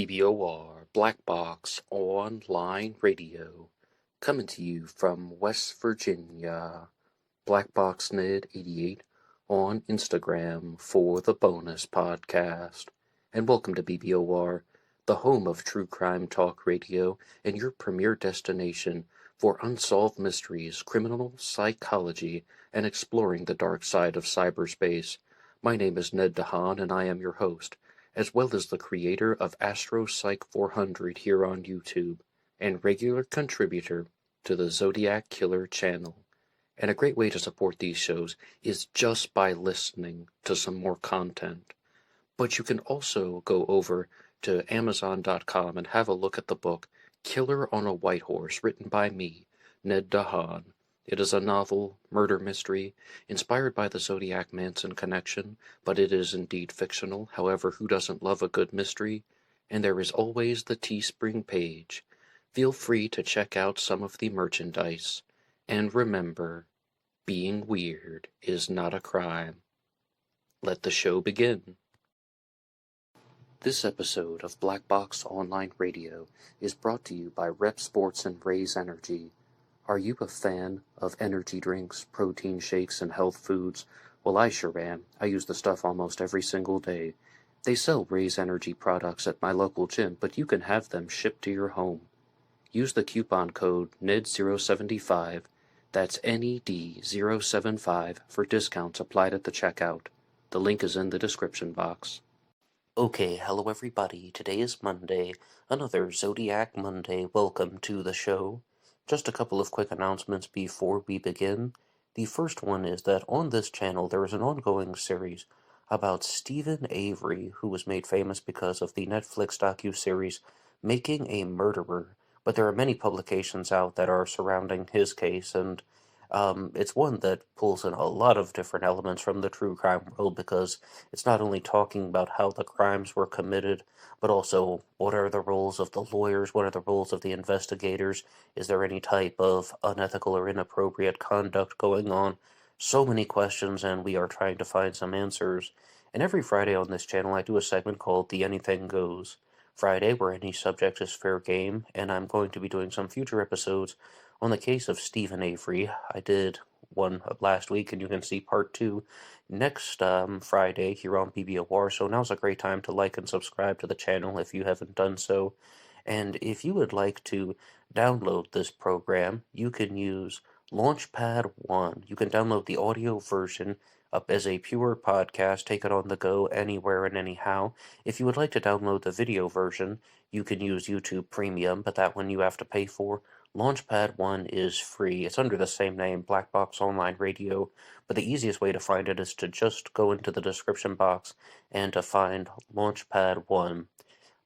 BBOR Black Box Online Radio, coming to you from West Virginia. BlackBoxNid88 on Instagram for the bonus podcast. And welcome to BBOR, the home of true crime talk radio and your premier destination for unsolved mysteries, criminal psychology, and exploring the dark side of cyberspace. My name is Ned DeHaan, and I am your host, as well as the creator of AstroPsych 400 here on YouTube, and regular contributor to the Zodiac Killer channel. And a great way to support these shows is just by listening to some more content. But you can also go over to Amazon.com and have a look at the book Killer on a White Horse, written by me, Ned DeHaan. It is a novel, murder mystery, inspired by the Zodiac Manson connection, but it is indeed fictional. However, who doesn't love a good mystery? And there is always the TeeSpring page. Feel free to check out some of the merchandise. And remember, being weird is not a crime. Let the show begin. This episode of Black Box Online Radio is brought to you by Rep Sports and Raze Energy. Are you a fan of energy drinks, protein shakes, and health foods? Well, I sure am. I use the stuff almost every single day. They sell Raze Energy products at my local gym, but you can have them shipped to your home. Use the coupon code NED075, that's NED075, for discounts applied at the checkout. The link is in the description box. Okay, hello everybody. Today is Monday, another Zodiac Monday. Welcome to the show. Just a couple of quick announcements before we begin. The first one is that on this channel there is an ongoing series about Stephen Avery, who was made famous because of the Netflix docuseries Making a Murderer. But there are many publications out that are surrounding his case, and it's one that pulls in a lot of different elements from the true crime world, because it's not only talking about how the crimes were committed, but also what are the roles of the lawyers, what are the roles of the investigators, is there any type of unethical or inappropriate conduct going on? So many questions, and we are trying to find some answers. And every Friday on this channel I do a segment called The Anything Goes Friday, where any subject is fair game, and I'm going to be doing some future episodes on the case of Stephen Avery. I did one last week, and you can see part 2 next Friday here on BBOR, so now's a great time to like and subscribe to the channel if you haven't done so. And if you would like to download this program, you can use LaunchPad 1. You can download the audio version up as a pure podcast, take it on the go anywhere and anyhow. If you would like to download the video version, you can use YouTube Premium, but that one you have to pay for. LaunchPad 1 is free. It's under the same name, Black Box Online Radio, but the easiest way to find it is to just go into the description box and to find LaunchPad 1.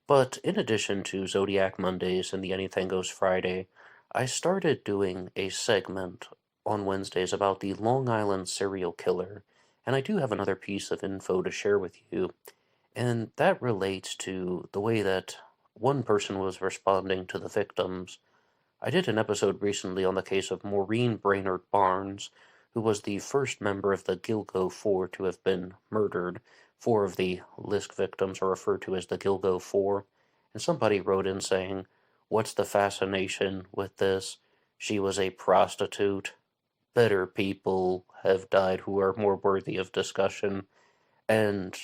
But in addition to Zodiac Mondays and the Anything Goes Friday, I started doing a segment on Wednesdays about the Long Island serial killer, and I do have another piece of info to share with you, and that relates to the way that one person was responding to the victims. I did an episode recently on the case of Maureen Brainerd Barnes, who was the first member of the Gilgo Four to have been murdered. 4 of the list victims are referred to as the Gilgo Four, and somebody wrote in saying, "What's the fascination with this? She was a prostitute. Better people have died who are more worthy of discussion." And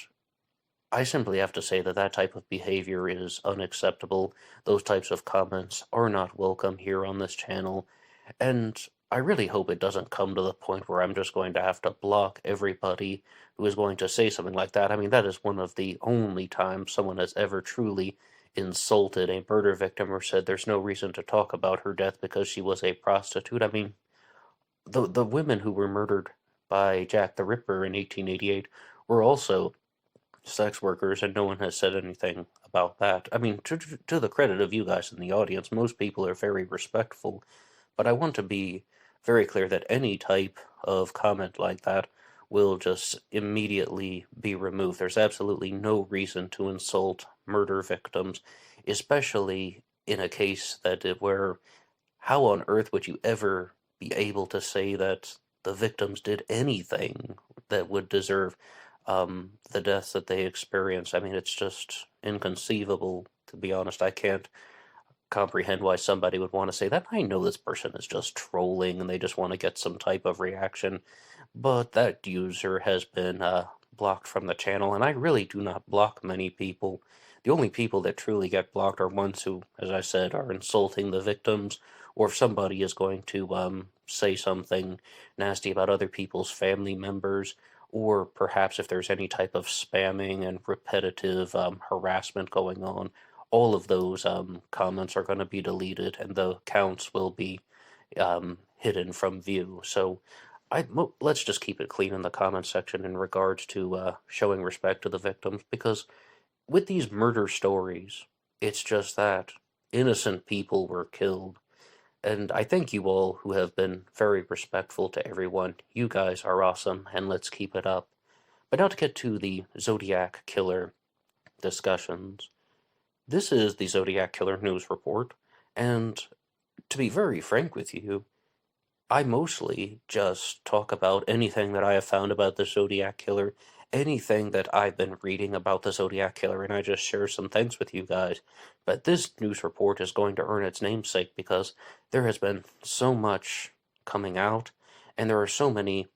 I simply have to say that that type of behavior is unacceptable. Those types of comments are not welcome here on this channel, and I really hope it doesn't come to the point where I'm just going to have to block everybody who is going to say something like that. I mean, that is one of the only times someone has ever truly insulted a murder victim or said there's no reason to talk about her death because she was a prostitute. I mean, the women who were murdered by Jack the Ripper in 1888 were also sex workers, and no one has said anything about that. I mean, to the credit of you guys in the audience, most people are very respectful, but I want to be very clear that any type of comment like that will just immediately be removed. There's absolutely no reason to insult murder victims, especially in a case where how on earth would you ever be able to say that the victims did anything that would deserve the deaths that they experience. I mean, it's just inconceivable, to be honest. I can't comprehend why somebody would want to say that. I know this person is just trolling and they just want to get some type of reaction, but that user has been blocked from the channel, and I really do not block many people. The only people that truly get blocked are ones who, as I said, are insulting the victims, or if somebody is going to say something nasty about other people's family members, or perhaps if there's any type of spamming and repetitive harassment going on, all of those comments are going to be deleted and the accounts will be hidden from view. So let's just keep it clean in the comment section in regards to showing respect to the victims, because with these murder stories, it's just that innocent people were killed. And I thank you all who have been very respectful to everyone. You guys are awesome, and let's keep it up. But now to get to the Zodiac Killer discussions. This is the Zodiac Killer News Report, and to be very frank with you, I mostly just talk about anything that I have found about the Zodiac Killer, anything that I've been reading about the Zodiac Killer, and I just share some things with you guys. But this news report is going to earn its namesake because there has been so much coming out, and there are so many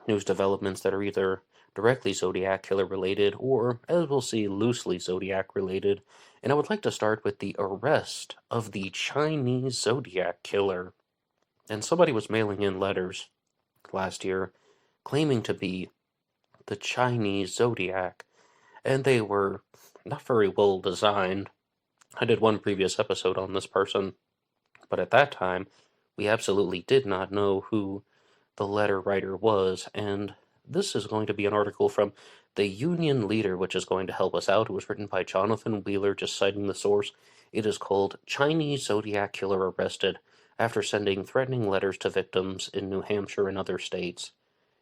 news developments that are either directly Zodiac Killer related or, as we'll see, loosely Zodiac related. And I would like to start with the arrest of the Chinese Zodiac Killer. And somebody was mailing in letters last year claiming to be the Chinese Zodiac, and they were not very well designed. I did one previous episode on this person, but at that time, we absolutely did not know who the letter writer was, and this is going to be an article from the Union Leader, which is going to help us out. It was written by Jonathan Wheeler, just citing the source. It is called Chinese Zodiac Killer Arrested After Sending Threatening Letters to Victims in New Hampshire and Other States.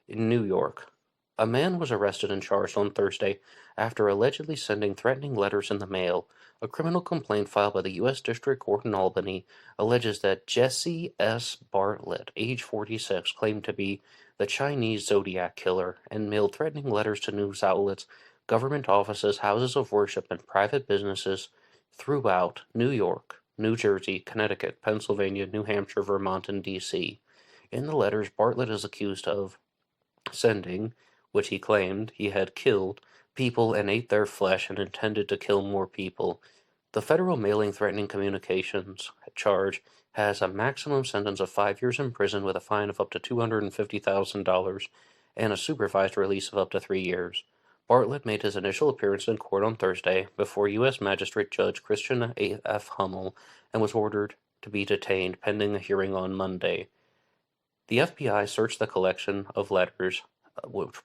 In New York, a man was arrested and charged on Thursday after allegedly sending threatening letters in the mail. A criminal complaint filed by the U.S. District Court in Albany alleges that Jesse S. Bartlett, age 46, claimed to be the Chinese Zodiac Killer and mailed threatening letters to news outlets, government offices, houses of worship, and private businesses throughout New York, New Jersey, Connecticut, Pennsylvania, New Hampshire, Vermont, and D.C. In the letters, Bartlett is accused of sending, which he claimed he had killed, people and ate their flesh and intended to kill more people. The federal mailing threatening communications charge has a maximum sentence of 5 years in prison with a fine of up to $250,000 and a supervised release of up to 3 years. Bartlett made his initial appearance in court on Thursday before U.S. Magistrate Judge Christian F. Hummel and was ordered to be detained pending a hearing on Monday. The FBI searched the collection of letters,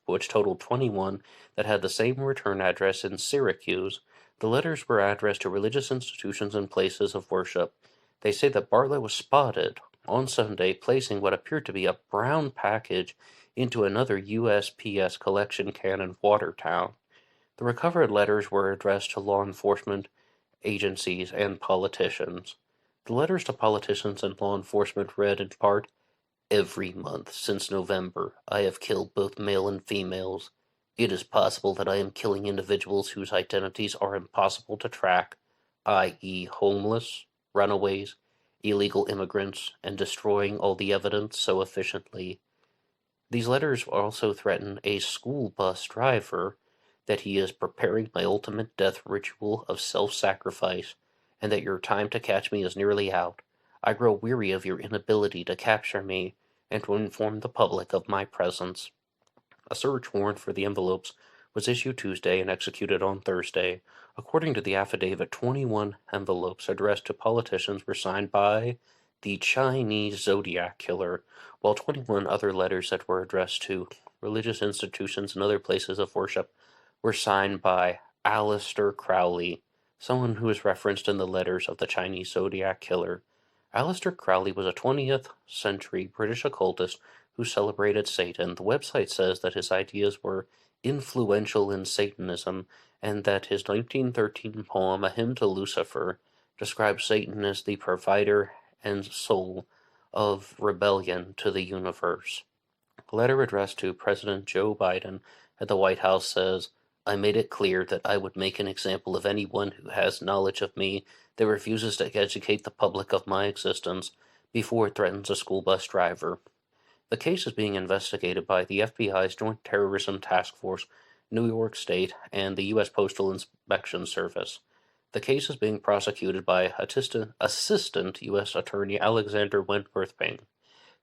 which totaled 21, that had the same return address in Syracuse. The letters were addressed to religious institutions and places of worship. They say that Bartlett was spotted on Sunday placing what appeared to be a brown package into another USPS collection can in Watertown. The recovered letters were addressed to law enforcement agencies and politicians. The letters to politicians and law enforcement read in part, "Every month since November, I have killed both male and females. It is possible that I am killing individuals whose identities are impossible to track, i.e., homeless, runaways, illegal immigrants, and destroying all the evidence so efficiently." These letters also threaten a school bus driver that he is preparing my ultimate death ritual of self-sacrifice, and that your time to catch me is nearly out. I grow weary of your inability to capture me and to inform the public of my presence. A search warrant for the envelopes was issued Tuesday and executed on Thursday. According to the affidavit, 21 envelopes addressed to politicians were signed by the Chinese Zodiac Killer, while 21 other letters that were addressed to religious institutions and other places of worship were signed by Aleister Crowley, someone who is referenced in the letters of the Chinese Zodiac Killer. Aleister Crowley was a 20th century British occultist who celebrated Satan. The website says that his ideas were influential in Satanism and that his 1913 poem, A Hymn to Lucifer, describes Satan as the provider and soul of rebellion to the universe. A letter addressed to President Joe Biden And the White House says, I made it clear that I would make an example of anyone who has knowledge of me that refuses to educate the public of my existence before it threatens a school bus driver. The case is being investigated by the FBI's Joint Terrorism Task Force, New York State, and the U.S. Postal Inspection Service. The case is being prosecuted by Assistant U.S. Attorney Alexander Wentworth Bing.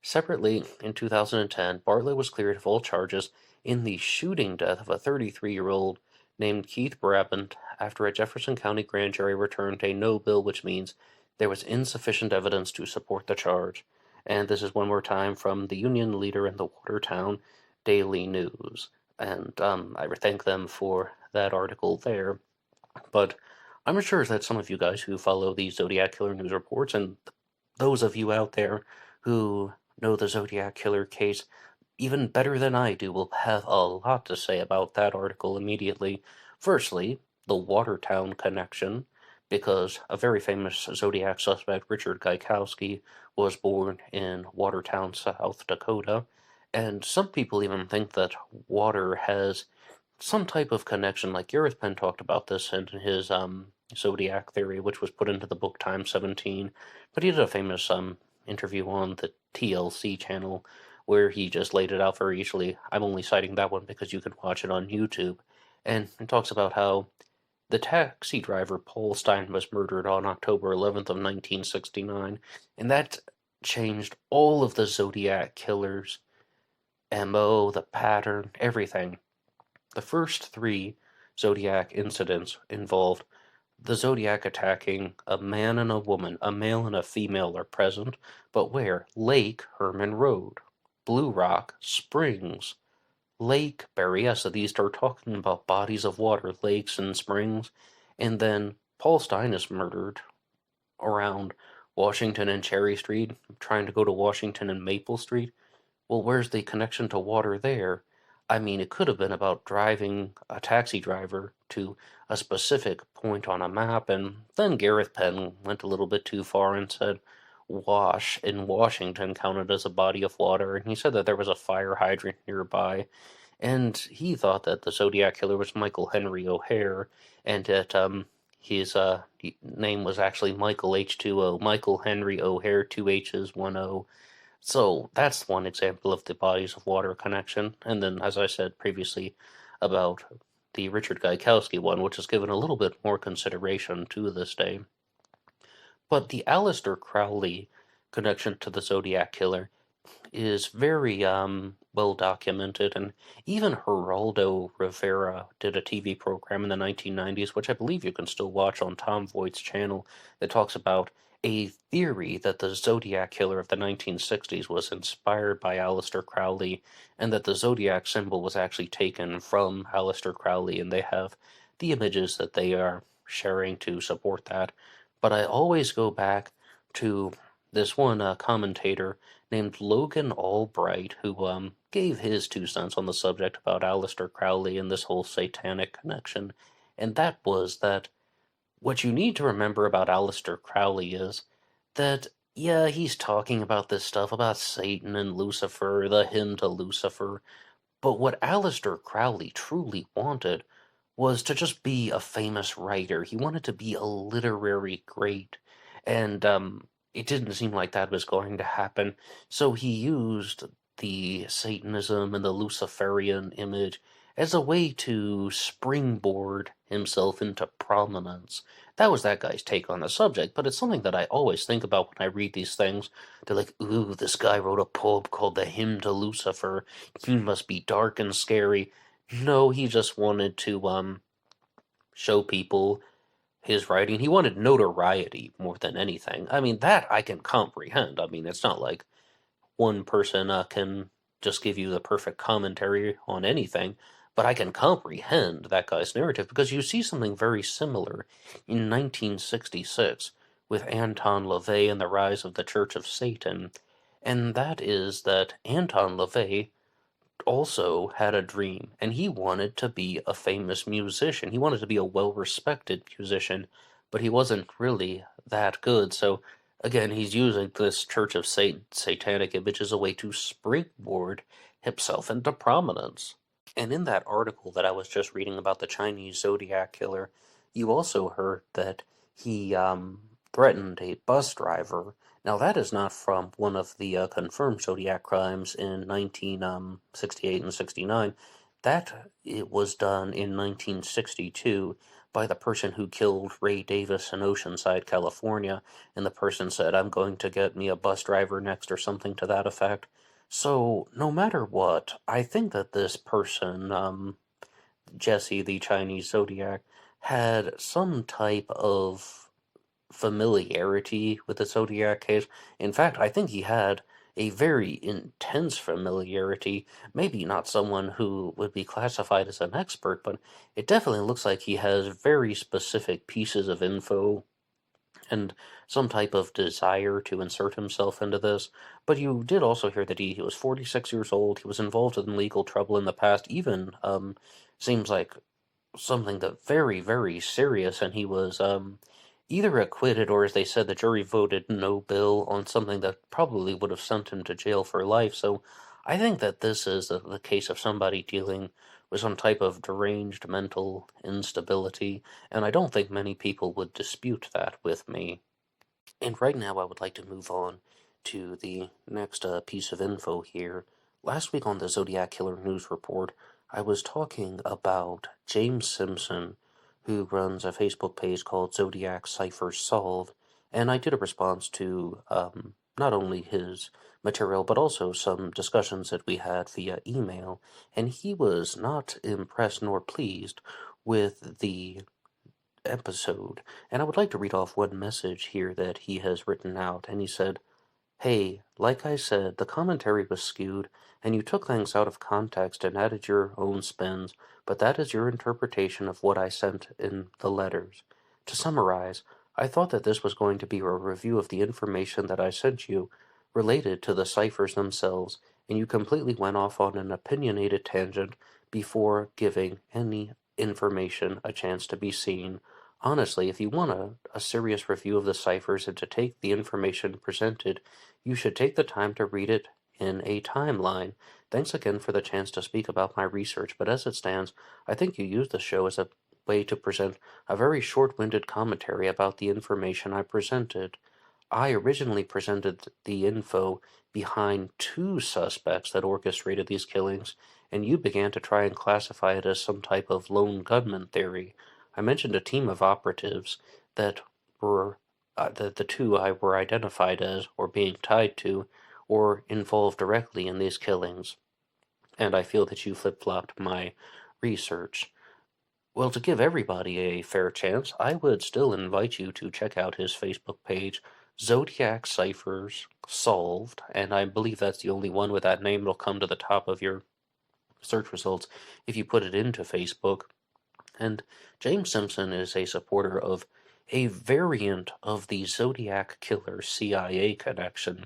Separately, in 2010, Bartlett was cleared of all charges in the shooting death of a 33-year-old named Keith Brabant after a Jefferson County grand jury returned a no bill, which means there was insufficient evidence to support the charge. And this is one more time from the union leader in the Watertown Daily News. And I thank them for that article there. But I'm sure that some of you guys who follow the Zodiac Killer news reports, and those of you out there who know the Zodiac Killer case even better than I do, will have a lot to say about that article immediately. Firstly, the Watertown Connection, because a very famous Zodiac suspect, Richard Gaikowski, was born in Watertown, South Dakota, and some people even think that water has some type of connection, like Gareth Penn talked about this in his Zodiac theory, which was put into the book Time 17, but he did a famous interview on the TLC channel where he just laid it out very easily. I'm only citing that one because you can watch it on YouTube. And it talks about how the taxi driver Paul Stein was murdered on October 11th of 1969, and that changed all of the Zodiac killers' MO, the pattern, everything. The first three Zodiac incidents involved the Zodiac attacking a man and a woman. A male and a female are present, but where? Lake Herman Road, Blue Rock Springs, Lake Berryessa. These are talking about bodies of water, lakes and springs. And then Paul Stein is murdered around Washington and Cherry Street, trying to go to Washington and Maple Street. Well, where's the connection to water there? I mean, it could have been about driving a taxi driver to a specific point on a map, and then Gareth Penn went a little bit too far and said Wash in Washington counted as a body of water, and he said that there was a fire hydrant nearby, and he thought that the Zodiac killer was Michael Henry O'Hare, and that his name was actually Michael H2O, Michael Henry O'Hare, 2 H's, 1 O. So that's one example of the bodies of water connection. And then, as I said previously, about the Richard Gaikowski one, which is given a little bit more consideration to this day. But the Aleister Crowley connection to the Zodiac Killer is very well documented, and even Geraldo Rivera did a TV program in the 1990s, which I believe you can still watch on Tom Voigt's channel, that talks about a theory that the Zodiac Killer of the 1960s was inspired by Aleister Crowley, and that the Zodiac symbol was actually taken from Aleister Crowley, and they have the images that they are sharing to support that. But I always go back to this one commentator named Logan Albright, who gave his 2 cents on the subject about Aleister Crowley and this whole satanic connection, and that was that what you need to remember about Aleister Crowley is that, yeah, he's talking about this stuff about Satan and Lucifer, the hymn to Lucifer, but what Aleister Crowley truly wanted was to just be a famous writer. He wanted to be a literary great, and it didn't seem like that was going to happen, so he used the Satanism and the Luciferian image as a way to springboard himself into prominence. That was that guy's take on the subject, but it's something that I always think about when I read these things. They're like, ooh, this guy wrote a poem called The Hymn to Lucifer. He must be dark and scary. No, he just wanted to show people his writing. He wanted notoriety more than anything. I mean, that I can comprehend. I mean, it's not like one person can just give you the perfect commentary on anything, but I can comprehend that guy's narrative because you see something very similar in 1966 with Anton LaVey and the rise of the Church of Satan, and that is that Anton LaVey also had a dream, and he wanted to be a famous musician. He wanted to be a well-respected musician, but he wasn't really that good, so again, he's using this Church of Satan satanic image as a way to springboard himself into prominence. And in that article that I was just reading about the Chinese Zodiac killer, you also heard that he threatened a bus driver. Now, that is not from one of the confirmed Zodiac crimes in 1968 and 69. That it was done in 1962 by the person who killed Ray Davis in Oceanside, California, and the person said, "I'm going to get me a bus driver next," or something to that effect. So, no matter what, I think that this person, Jesse the Chinese Zodiac, had some type of familiarity with the Zodiac case. In fact, I think he had a very intense familiarity. Maybe not someone who would be classified as an expert, but it definitely looks like he has very specific pieces of info and some type of desire to insert himself into this. But you did also hear that he was 46 years old. He was involved in legal trouble in the past, even seems like something that very, very serious, and he was either acquitted or, as they said, the jury voted no bill on something that probably would have sent him to jail for life. So I think that this is the case of somebody dealing with some type of deranged mental instability, and I don't think many people would dispute that with me. And right now, I would like to move on to the next piece of info here. Last week on the Zodiac Killer News Report, I was talking about James Simpson, who runs a Facebook page called Zodiac Ciphers Solved, and I did a response to not only his material, but also some discussions that we had via email, and he was not impressed nor pleased with the episode. And I would like to read off one message here that he has written out. And he said, "Hey, like I said, the commentary was skewed, and you took things out of context and added your own spins, but that is your interpretation of what I sent in the letters. To summarize, I thought that this was going to be a review of the information that I sent you related to the ciphers themselves, and you completely went off on an opinionated tangent before giving any information a chance to be seen. Honestly, if you want a serious review of the ciphers and to take the information presented, you should take the time to read it in a timeline. Thanks again for the chance to speak about my research, but as it stands, I think you used the show as a way to present a very short-winded commentary about the information I presented. I originally presented the info behind two suspects that orchestrated these killings, and you began to try and classify it as some type of lone gunman theory. I mentioned a team of operatives that were that the two I were identified as, or being tied to, or involved directly in these killings, and I feel that you flip-flopped my research. Well, to give everybody a fair chance, I would still invite you to check out his Facebook page, Zodiac Ciphers Solved, and I believe that's the only one with that name. It'll come to the top of your search results if you put it into Facebook. And James Simpson is a supporter of a variant of the Zodiac Killer CIA connection.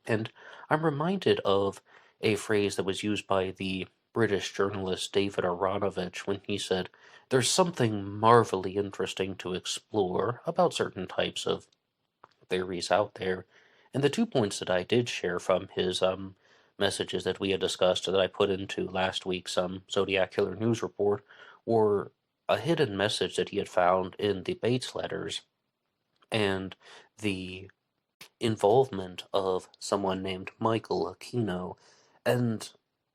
And I'm reminded of a phrase that was used by the British journalist David Aronovich when he said, "There's something marvelly interesting to explore about certain types of theories out there." And the 2 points that I did share from his messages that we had discussed that I put into last week's Zodiac Killer News Report were a hidden message that he had found in the Bates letters and the involvement of someone named Michael Aquino. And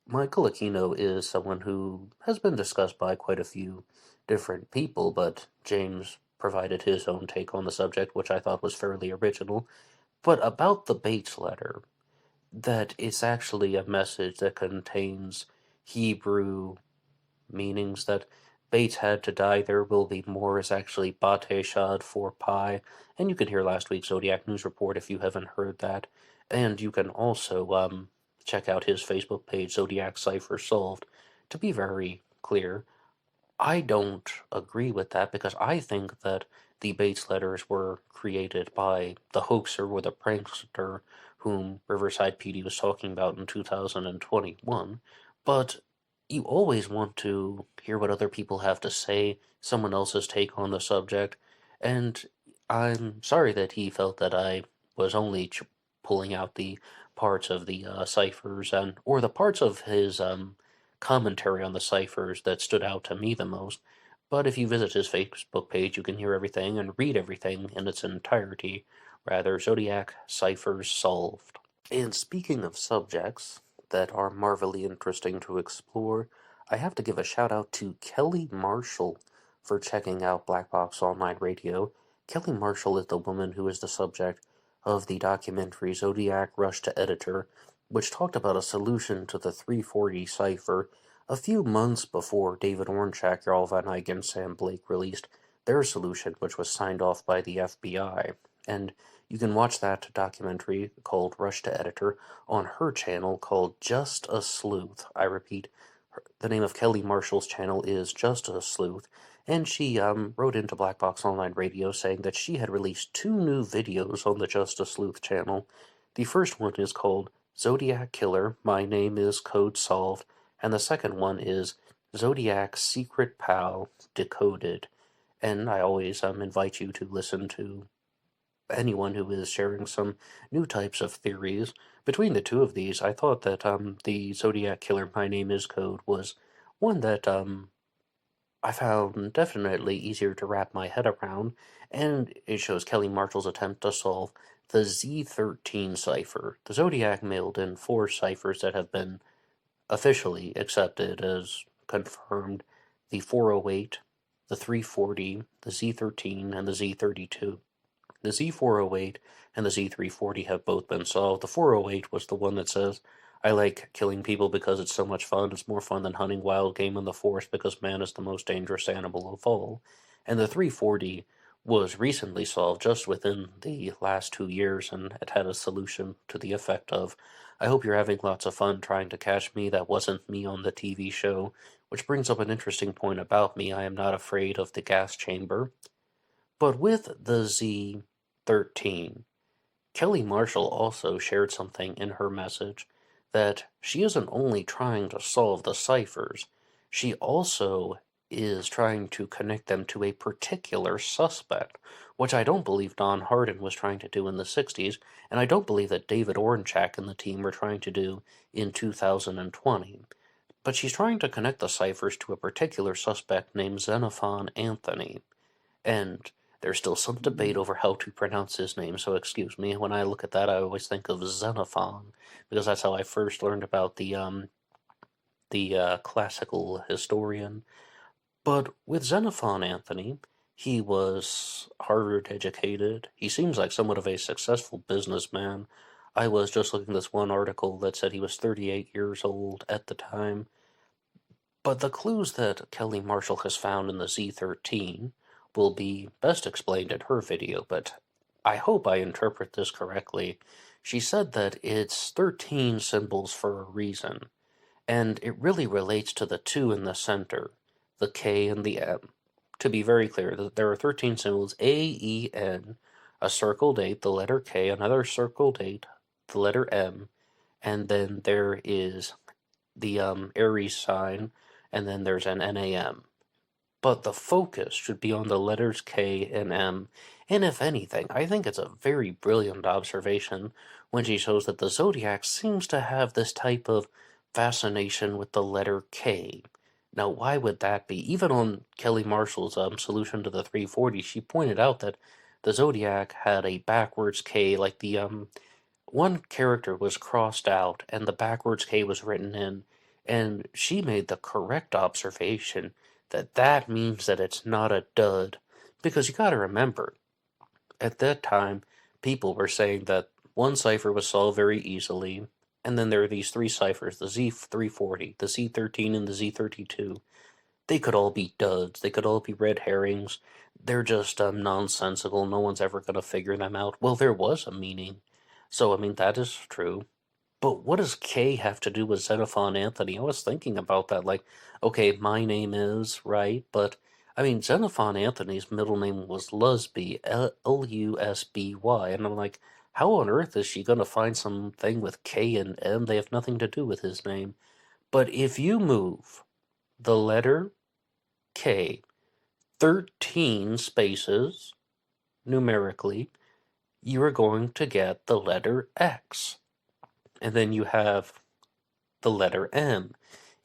Michael Aquino is someone who has been discussed by quite a few different people, but James provided his own take on the subject, which I thought was fairly original. But about the Bates letter, that it's actually a message that contains Hebrew meanings that Bates had to die, there will be more is actually Bate Shad for pi, and you can hear last week's Zodiac News Report if you haven't heard that, and you can also check out his Facebook page, Zodiac Cipher Solved. To be very clear, I don't agree with that because I think that the Bates letters were created by the hoaxer or the prankster whom Riverside PD was talking about in 2021. But you always want to hear what other people have to say, someone else's take on the subject, and I'm sorry that he felt that I was only pulling out the parts of the ciphers and or the parts of his commentary on the ciphers that stood out to me the most. But if you visit his Facebook page, you can hear everything and read everything in its entirety. Rather, Zodiac Ciphers Solved. And speaking of subjects that are marvelly interesting to explore, I have to give a shout out to Kelly Marshall for checking out Black Box Online Radio. Kelly Marshall is the woman who is the subject of the documentary Zodiac Rush to Editor, which talked about a solution to the 340 cipher a few months before David Ornchak, Jarl Van Eyck, and Sam Blake released their solution, which was signed off by the FBI. And you can watch that documentary called Rush to Editor on her channel called Just a Sleuth. I repeat, the name of Kelly Marshall's channel is Just a Sleuth, and she wrote into Black Box Online Radio saying that she had released 2 new videos on the Just a Sleuth channel. The first one is called Zodiac Killer, My Name is Code Solved, and the second one is Zodiac's Secret Pal Decoded. And I always invite you to listen to anyone who is sharing some new types of theories. Between the two of these, I thought that the Zodiac Killer My Name is Code was one that I found definitely easier to wrap my head around, and it shows Kelly Marshall's attempt to solve the Z13 cipher. The Zodiac mailed in 4 ciphers that have been officially accepted as confirmed: the 408, the 340, the Z13, and the Z32. The Z408 and the Z340 have both been solved. The 408 was the one that says, I like killing people because it's so much fun. It's more fun than hunting wild game in the forest because man is the most dangerous animal of all. And the 340 was recently solved just within the last 2 years, and it had a solution to the effect of, I hope you're having lots of fun trying to catch me. That wasn't me on the TV show. Which brings up an interesting point about me. I am not afraid of the gas chamber. But with the Z13, Kelly Marshall also shared something in her message, that she isn't only trying to solve the ciphers, she also is trying to connect them to a particular suspect, which I don't believe Don Hardin was trying to do in the 60s, and I don't believe that David Ornchak and the team were trying to do in 2020. But she's trying to connect the ciphers to a particular suspect named Xenophon Anthony. And there's still some debate over how to pronounce his name, so excuse me. When I look at that, I always think of Xenophon, because that's how I first learned about the classical historian. But with Xenophon Anthony, he was Harvard educated. He seems like somewhat of a successful businessman. I was just looking at this one article that said he was 38 years old at the time. But the clues that Kelly Marshall has found in the Z13 will be best explained in her video, but I hope I interpret this correctly. She said that it's 13 symbols for a reason, and it really relates to the 2 in the center, the K and the M. To be very clear, there are 13 symbols: A, E, N, a circled 8, the letter K, another circled 8, the letter M, and then there is the Aries sign, and then there's an NAM. But the focus should be on the letters K and M, and if anything, I think it's a very brilliant observation when she shows that the Zodiac seems to have this type of fascination with the letter K. Now, why would that be? Even on Kelly Marshall's solution to the 340, she pointed out that the Zodiac had a backwards K, like the one character was crossed out and the backwards K was written in, and she made the correct observation that that means that it's not a dud. Because you gotta remember, at that time, people were saying that one cipher was solved very easily, and then there are these 3 ciphers, the Z340, the Z13, and the Z32. They could all be duds. They could all be red herrings. They're just nonsensical. No one's ever going to figure them out. Well, there was a meaning. So, I mean, that is true. But what does K have to do with Xenophon Anthony? I was thinking about that, like, okay, my name is, right? But, I mean, Xenophon Anthony's middle name was Lusby, Lusby, and I'm like, how on earth is she going to find something with K and M? They have nothing to do with his name. But if you move the letter K 13 spaces, numerically, you are going to get the letter X. And then you have the letter M.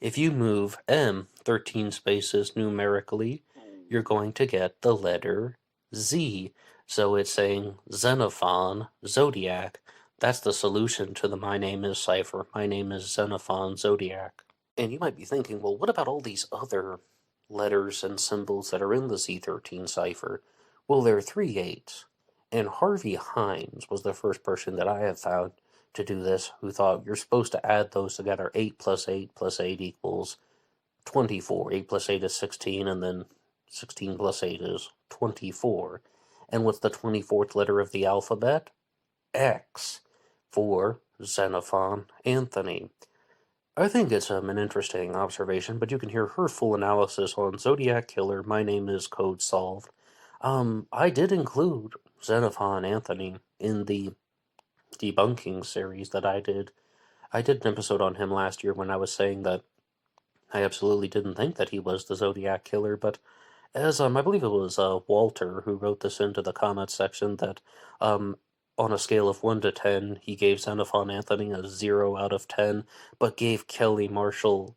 If you move M 13 spaces numerically, you're going to get the letter Z. So it's saying Xenophon Zodiac. That's the solution to the My Name Is cipher. My name is Xenophon Zodiac. And you might be thinking, well, what about all these other letters and symbols that are in the Z13 cipher? Well, there are 3 8s. And Harvey Hines was the first person that I have found to do this who thought you're supposed to add those together. 8 plus 8 plus 8 equals 24. 8 plus 8 is 16, and then 16 plus 8 is 24. And what's the 24th letter of the alphabet? X, for Xenophon Anthony. I think it's an interesting observation, but you can hear her full analysis on Zodiac Killer, My Name Is Code Solved. I did include Xenophon Anthony in the debunking series that I did. I did an episode on him last year when I was saying that I absolutely didn't think that he was the Zodiac Killer, but as I believe it was Walter who wrote this into the comments section that on a scale of 1 to 10, he gave Xenophon Anthony a 0 out of 10, but gave Kelly Marshall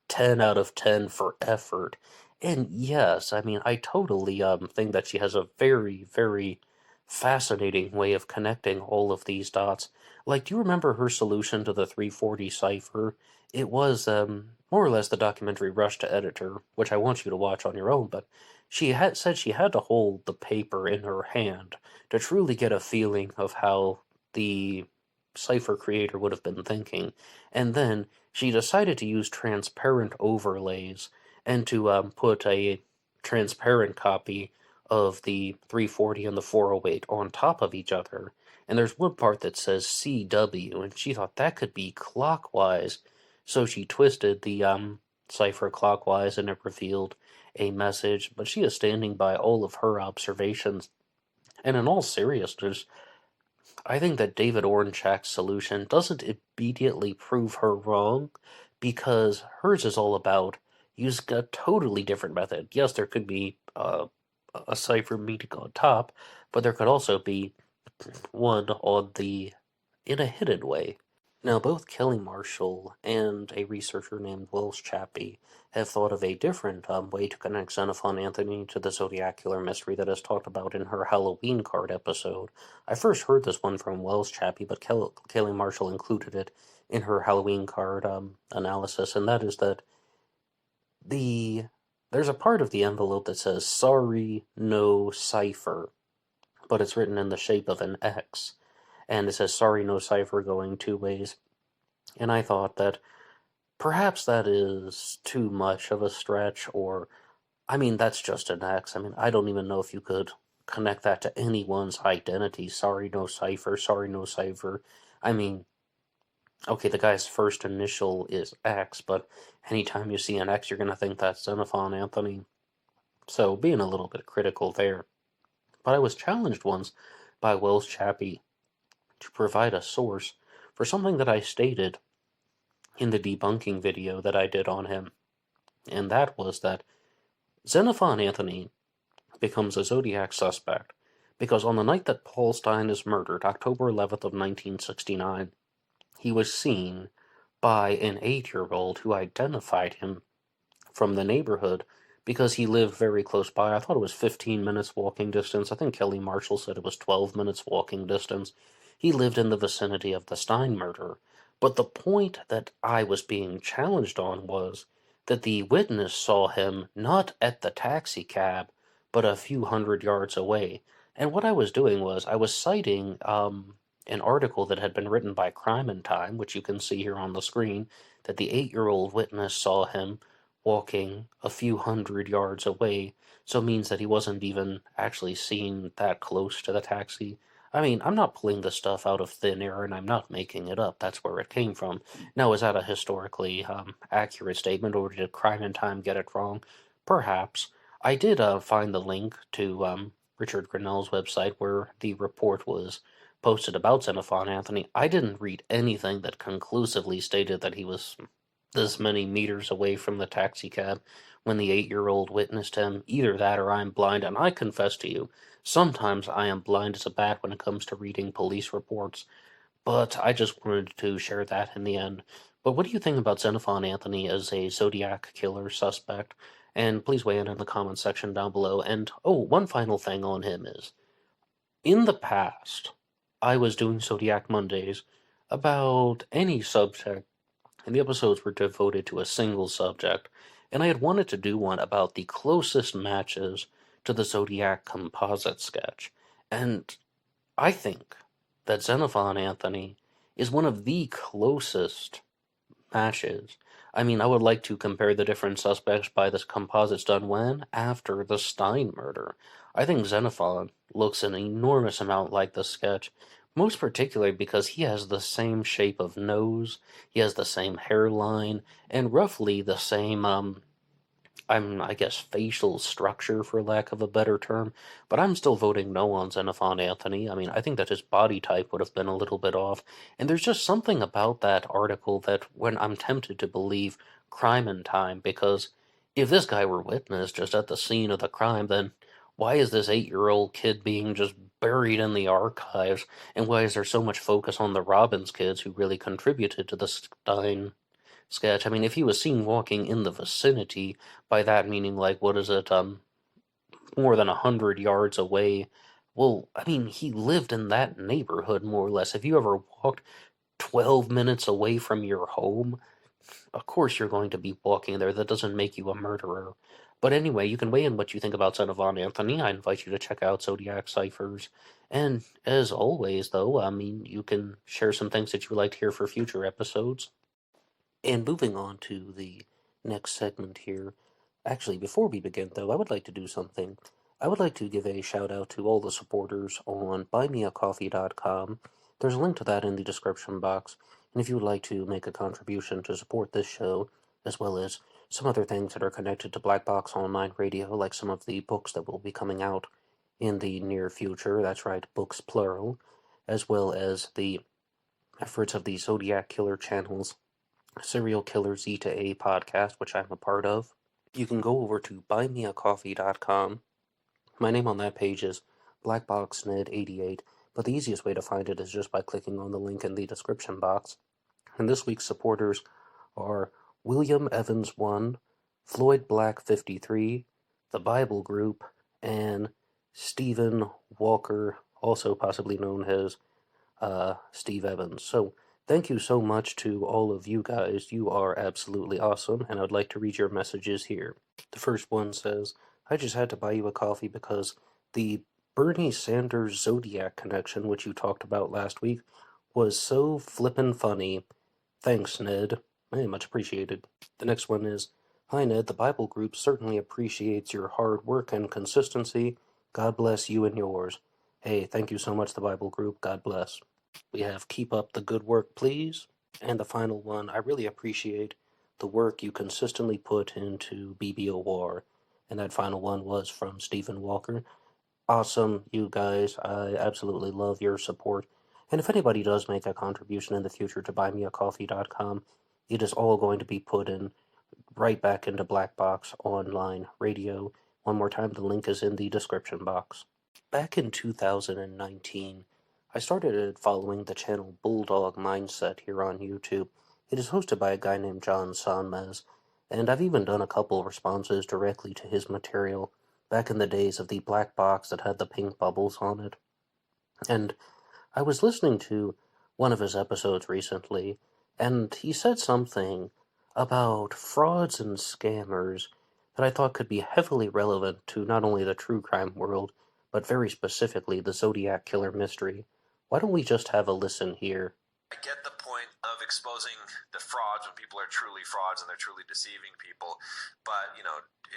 10 out of 10 for effort. And yes, I mean, I totally think that she has a very, very fascinating way of connecting all of these dots. Like, do you remember her solution to the 340 cipher? It was more or less the documentary Rush to Editor, which I want you to watch on your own, but she had said she had to hold the paper in her hand to truly get a feeling of how the cipher creator would have been thinking. And then she decided to use transparent overlays and to put a transparent copy of the 340 and the 408 on top of each other. And there's one part that says CW, and she thought that could be clockwise. So she twisted the cipher clockwise and it revealed a message, but she is standing by all of her observations. And in all seriousness, I think that David Orenchak's solution doesn't immediately prove her wrong, because hers is all about using a totally different method. Yes, there could be a cipher meeting on top, but there could also be one in a hidden way. Now, both Kelly Marshall and a researcher named Welsh Chappie have thought of a different way to connect Xenophon Anthony to the Zodiac Killer mystery that is talked about in her Halloween card episode. I first heard this one from Welsh Chappie, but Kelly Marshall included it in her Halloween card analysis, and that is that there's a part of the envelope that says, "Sorry, no cipher," but it's written in the shape of an X. And it says, "Sorry, no cipher," going 2 ways. And I thought that perhaps that is too much of a stretch, or, I mean, that's just an X. I mean, I don't even know if you could connect that to anyone's identity. Sorry, no cipher, sorry, no cipher. I mean, okay, the guy's first initial is X, but anytime you see an X, you're going to think that's Xenophon Anthony. So, being a little bit critical there. But I was challenged once by Wells Chappie to provide a source for something that I stated in the debunking video that I did on him, and that was that Xenophon Anthony becomes a Zodiac suspect because on the night that Paul Stine is murdered, October 11th of 1969, he was seen by an 8-year-old who identified him from the neighborhood because he lived very close by. I thought it was 15 minutes walking distance. I think Kelly Marshall said it was 12 minutes walking distance. He lived in the vicinity of the Stine murder. But the point that I was being challenged on was that the witness saw him not at the taxi cab, but a few hundred yards away. And what I was doing was I was citing an article that had been written by Crime and Time, which you can see here on the screen, that the 8-year-old witness saw him walking a few hundred yards away, so it means that he wasn't even actually seen that close to the taxi. I mean, I'm not pulling this stuff out of thin air, and I'm not making it up. That's where it came from. Now, is that a historically accurate statement, or did Crime and Time get it wrong? Perhaps. I did find the link to Richard Grinnell's website where the report was posted about Xenophon Anthony. I didn't read anything that conclusively stated that he was this many meters away from the taxi cab when the 8-year-old witnessed him. Either that or I'm blind, and I confess to you, sometimes I am blind as a bat when it comes to reading police reports, but I just wanted to share that in the end. But what do you think about Xenophon Anthony as a Zodiac killer suspect? And please weigh in the comments section down below. And, one final thing on him is, in the past, I was doing Zodiac Mondays about any subject, and the episodes were devoted to a single subject, and I had wanted to do one about the closest matches to the Zodiac composite sketch. And I think that Xenophon Anthony is one of the closest matches. I mean, I would like to compare the different suspects by the composites done when? After the Stein murder. I think Xenophon looks an enormous amount like the sketch, most particularly because he has the same shape of nose, he has the same hairline, and roughly the same, I guess, facial structure, for lack of a better term, but I'm still voting no on Xenophon Anthony. I mean, I think that his body type would have been a little bit off, and there's just something about that article that when I'm tempted to believe crime and time, because if this guy were witness just at the scene of the crime, then why is this 8-year-old kid being just buried in the archives, and why is there so much focus on the Robbins kids who really contributed to the Stein sketch? I mean, if he was seen walking in the vicinity, by that meaning, like, what is it, more than 100 yards away, well, I mean, he lived in that neighborhood, more or less. If you ever walked 12 minutes away from your home, of course you're going to be walking there. That doesn't make you a murderer. But anyway, you can weigh in what you think about Xenophon Anthony. I invite you to check out Zodiac Ciphers. And as always, though, I mean, you can share some things that you would like to hear for future episodes. And moving on to the next segment here. Actually, before we begin, though, I would like to do something. I would like to give a shout out to all the supporters on BuyMeACoffee.com. There's a link to that in the description box. And if you would like to make a contribution to support this show, as well as some other things that are connected to Black Box Online Radio, like some of the books that will be coming out in the near future, that's right, books plural, as well as the efforts of the Zodiac Killer channels, Serial Killer Z to A podcast, which I'm a part of, you can go over to buymeacoffee.com. My name on that page is BlackBoxNed88, but the easiest way to find it is just by clicking on the link in the description box. And this week's supporters are William Evans 1, Floyd Black 53, The Bible Group, and Stephen Walker, also possibly known as Steve Evans. So, thank you so much to all of you guys. You are absolutely awesome, and I'd like to read your messages here. The first one says, I just had to buy you a coffee because the Bernie Sanders Zodiac connection, which you talked about last week, was so flippin' funny. Thanks, Ned. Hey, much appreciated. The next one is, Hi, Ned. The Bible Group certainly appreciates your hard work and consistency. God bless you and yours. Hey, thank you so much, the Bible Group. God bless. We have Keep Up the Good Work, Please. And the final one, I really appreciate the work you consistently put into BBOR. And that final one was from Stephen Walker. Awesome, you guys. I absolutely love your support. And if anybody does make a contribution in the future to BuyMeACoffee.com, it is all going to be put in right back into Black Box Online Radio. One more time, the link is in the description box. Back in 2019, I started following the channel Bulldog Mindset here on YouTube. It is hosted by a guy named John Sonmez, and I've even done a couple responses directly to his material back in the days of the black box that had the pink bubbles on it. And I was listening to one of his episodes recently, and he said something about frauds and scammers that I thought could be heavily relevant to not only the true crime world, but very specifically the Zodiac Killer mystery. Why don't we just have a listen here? I get the point of exposing the frauds when people are truly frauds and they're truly deceiving people, but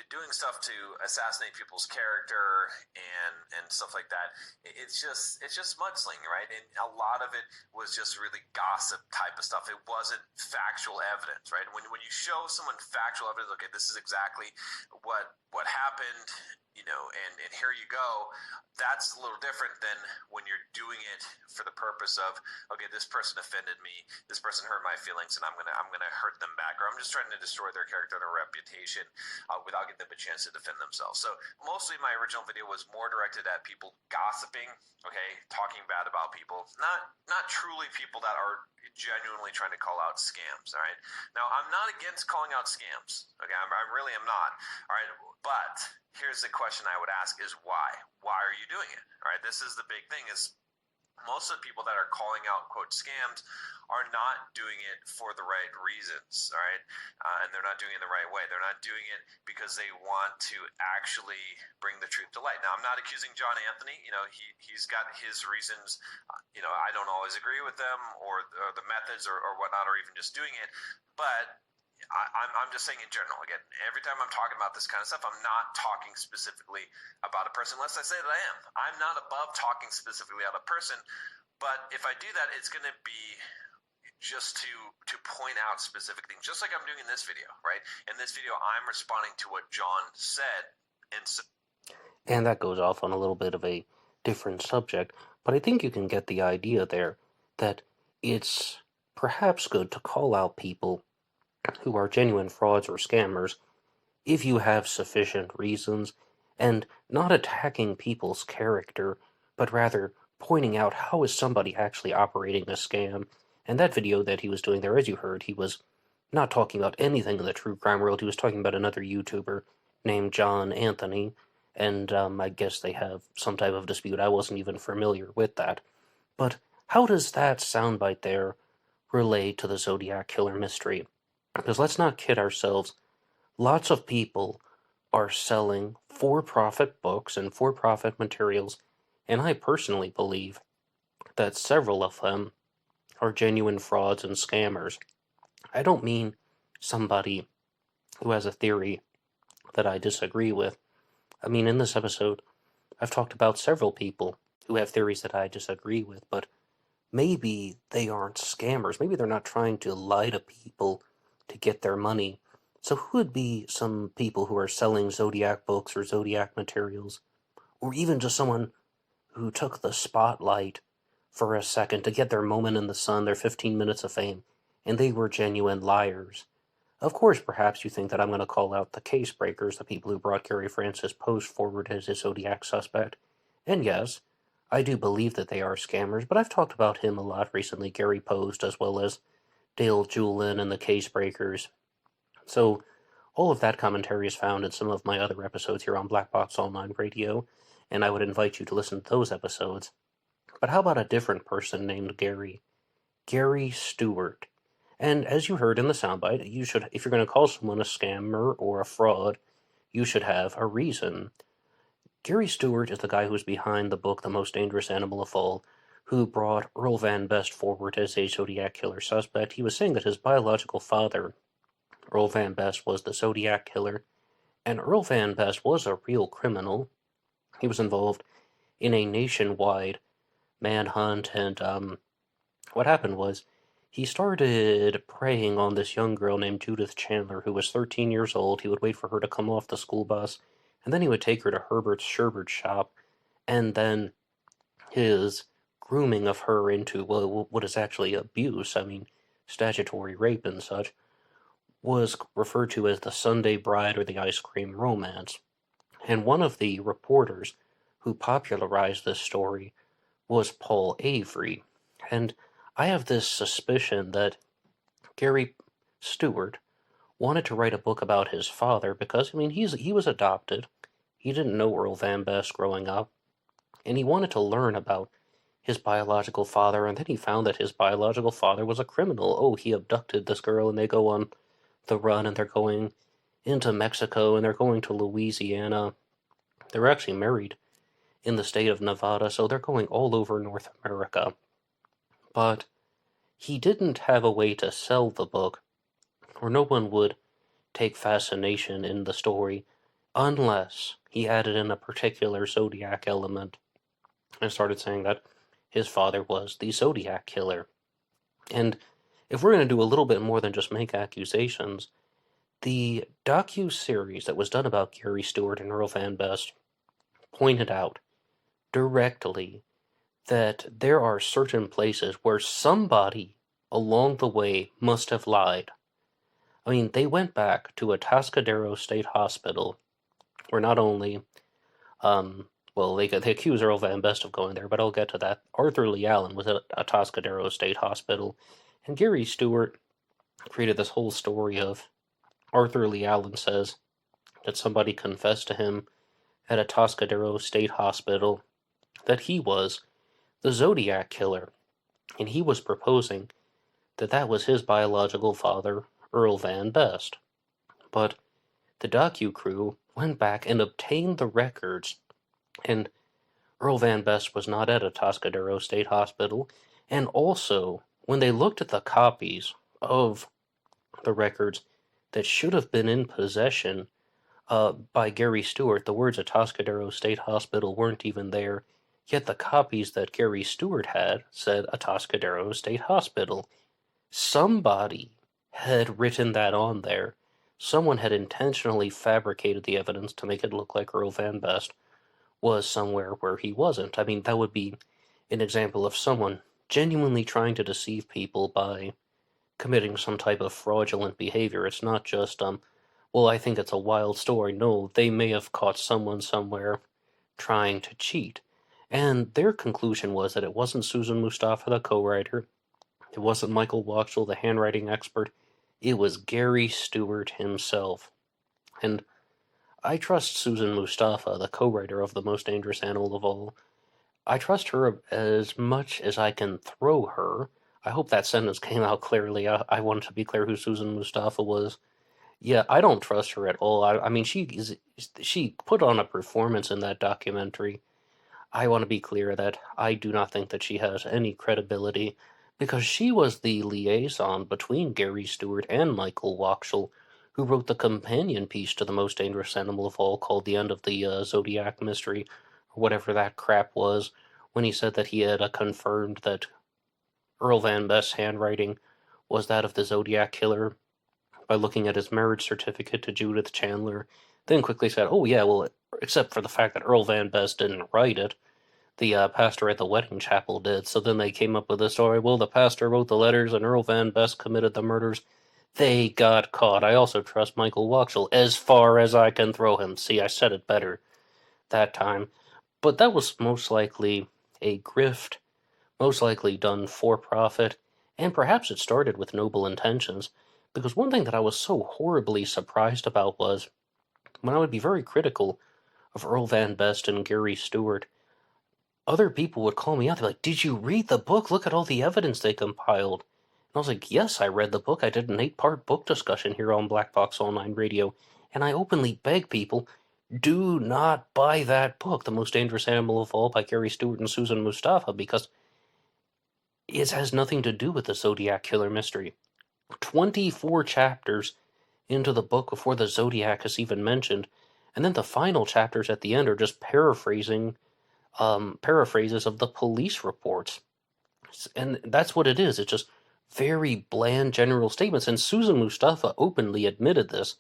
doing stuff to assassinate people's character and stuff like that, it's just mudslinging, right? And a lot of it was just really gossip type of stuff. It wasn't factual evidence, right? When you show someone factual evidence, okay, this is exactly what happened, and here you go. That's a little different than when you're doing it for the purpose of, okay, this person offended me, this person hurt my feelings, and I'm gonna hurt them back, or I'm just trying to destroy their character and their reputation without giving them a chance to defend themselves. So mostly my original video was more directed at people gossiping, okay, talking bad about people, not truly people that are genuinely trying to call out scams. All right. Now, I'm not against calling out scams. Okay, I really am not. All right, but here's the question I would ask: is why? Why are you doing it? All right. This is the big thing: is most of the people that are calling out quote scams are not doing it for the right reasons. All right, and they're not doing it the right way. They're not doing it because they want to actually bring the truth to light. Now, I'm not accusing John Anthony. He's got his reasons. I don't always agree with them or the methods or whatnot, or even just doing it, but I'm just saying in general. Again, every time I'm talking about this kind of stuff, I'm not talking specifically about a person unless I say that I am. I'm not above talking specifically about a person, but if I do that, it's going to be just to point out specific things, just like I'm doing in this video, right? In this video, I'm responding to what John said. And that goes off on a little bit of a different subject, but I think you can get the idea there that it's perhaps good to call out people who are genuine frauds or scammers if you have sufficient reasons, and not attacking people's character, but rather pointing out how is somebody actually operating a scam. And that video that he was doing there, as you heard, he was not talking about anything in the true crime world. He was talking about another YouTuber named John Anthony, and I guess they have some type of dispute. I wasn't even familiar with that. But how does that soundbite there relate to the Zodiac killer mystery? Because let's not kid ourselves, lots of people are selling for-profit books and for-profit materials, and I personally believe that several of them are genuine frauds and scammers. I don't mean somebody who has a theory that I disagree with. I mean, in this episode, I've talked about several people who have theories that I disagree with, but maybe they aren't scammers. Maybe they're not trying to lie to people to get their money. So who would be some people who are selling Zodiac books or Zodiac materials? Or even just someone who took the spotlight for a second to get their moment in the sun, their 15 minutes of fame, and they were genuine liars. Of course, perhaps you think that I'm going to call out the case breakers, the people who brought Gary Francis Post forward as a Zodiac suspect. And yes, I do believe that they are scammers, but I've talked about him a lot recently, Gary Post, as well as Dale Julin and the Case Breakers. So, all of that commentary is found in some of my other episodes here on Black Box Online Radio, and I would invite you to listen to those episodes. But how about a different person named Gary? Gary Stewart. And as you heard in the soundbite, you should, if you're going to call someone a scammer or a fraud, you should have a reason. Gary Stewart is the guy who's behind the book The Most Dangerous Animal of All, who brought Earl Van Best forward as a Zodiac killer suspect. He was saying that his biological father, Earl Van Best, was the Zodiac killer, and Earl Van Best was a real criminal. He was involved in a nationwide manhunt, and what happened was he started preying on this young girl named Judith Chandler, who was 13 years old. He would wait for her to come off the school bus, and then he would take her to Herbert's Sherbert shop, and then his grooming of her into, well, what is actually abuse, I mean, statutory rape and such, was referred to as the Sunday Bride or the Ice Cream Romance. And one of the reporters who popularized this story was Paul Avery. And I have this suspicion that Gary Stewart wanted to write a book about his father because, I mean, he was adopted. He didn't know Earl Van Best growing up. And he wanted to learn about his biological father, and then he found that his biological father was a criminal. Oh, he abducted this girl, and they go on the run, and they're going into Mexico, and they're going to Louisiana. They're actually married in the state of Nevada, so they're going all over North America. But he didn't have a way to sell the book, or no one would take fascination in the story unless he added in a particular Zodiac element and started saying that his father was the Zodiac killer. And if we're going to do a little bit more than just make accusations, the docu-series that was done about Gary Stewart and Earl Van Best pointed out directly that there are certain places where somebody along the way must have lied. I mean, they went back to Atascadero State Hospital, where not only, they accuse Earl Van Best of going there, but I'll get to that. Arthur Lee Allen was at Atascadero State Hospital, and Gary Stewart created this whole story of Arthur Lee Allen says that somebody confessed to him at Atascadero State Hospital that he was the Zodiac killer, and he was proposing that that was his biological father, Earl Van Best. But the docu-crew went back and obtained the records, and Earl Van Best was not at Atascadero State Hospital, and also, when they looked at the copies of the records that should have been in possession by Gary Stewart, the words Atascadero State Hospital weren't even there, yet the copies that Gary Stewart had said Atascadero State Hospital. Somebody had written that on there. Someone had intentionally fabricated the evidence to make it look like Earl Van Best was somewhere where he wasn't. I mean, that would be an example of someone genuinely trying to deceive people by committing some type of fraudulent behavior. It's not just, I think it's a wild story. No, they may have caught someone somewhere trying to cheat. And their conclusion was that it wasn't Susan Mustafa, the co-writer. It wasn't Michael Wachtel, the handwriting expert. It was Gary Stewart himself. And I trust Susan Mustafa, the co-writer of The Most Dangerous Animal of All. I trust her as much as I can throw her. I hope that sentence came out clearly. I wanted to be clear who Susan Mustafa was. Yeah, I don't trust her at all. I mean, she put on a performance in that documentary. I want to be clear that I do not think that she has any credibility, because she was the liaison between Gary Stewart and Michael Wachtel, who wrote the companion piece to The Most Dangerous Animal of All called The End of the Zodiac Mystery, or whatever that crap was, when he said that he had confirmed that Earl Van Best's handwriting was that of the Zodiac killer by looking at his marriage certificate to Judith Chandler, then quickly said, oh yeah, well, except for the fact that Earl Van Best didn't write it, the pastor at the wedding chapel did. So then they came up with the story, well, the pastor wrote the letters and Earl Van Best committed the murders. They got caught. I also trust Michael Wachtel as far as I can throw him. See, I said it better that time. But that was most likely a grift, most likely done for profit, and perhaps it started with noble intentions. Because one thing that I was so horribly surprised about was, when I would be very critical of Earl Van Best and Gary Stewart, other people would call me out. They're like, did you read the book? Look at all the evidence they compiled. And I was like, yes, I read the book. I did an 8-part book discussion here on Black Box Online Radio, and I openly beg people, do not buy that book, The Most Dangerous Animal of All by Gary Stewart and Susan Mustafa, because it has nothing to do with the Zodiac killer mystery. 24 chapters into the book before the Zodiac is even mentioned, and then the final chapters at the end are just paraphrases of the police reports. And that's what it is. It's just very bland general statements. And Susan Mustafa openly admitted this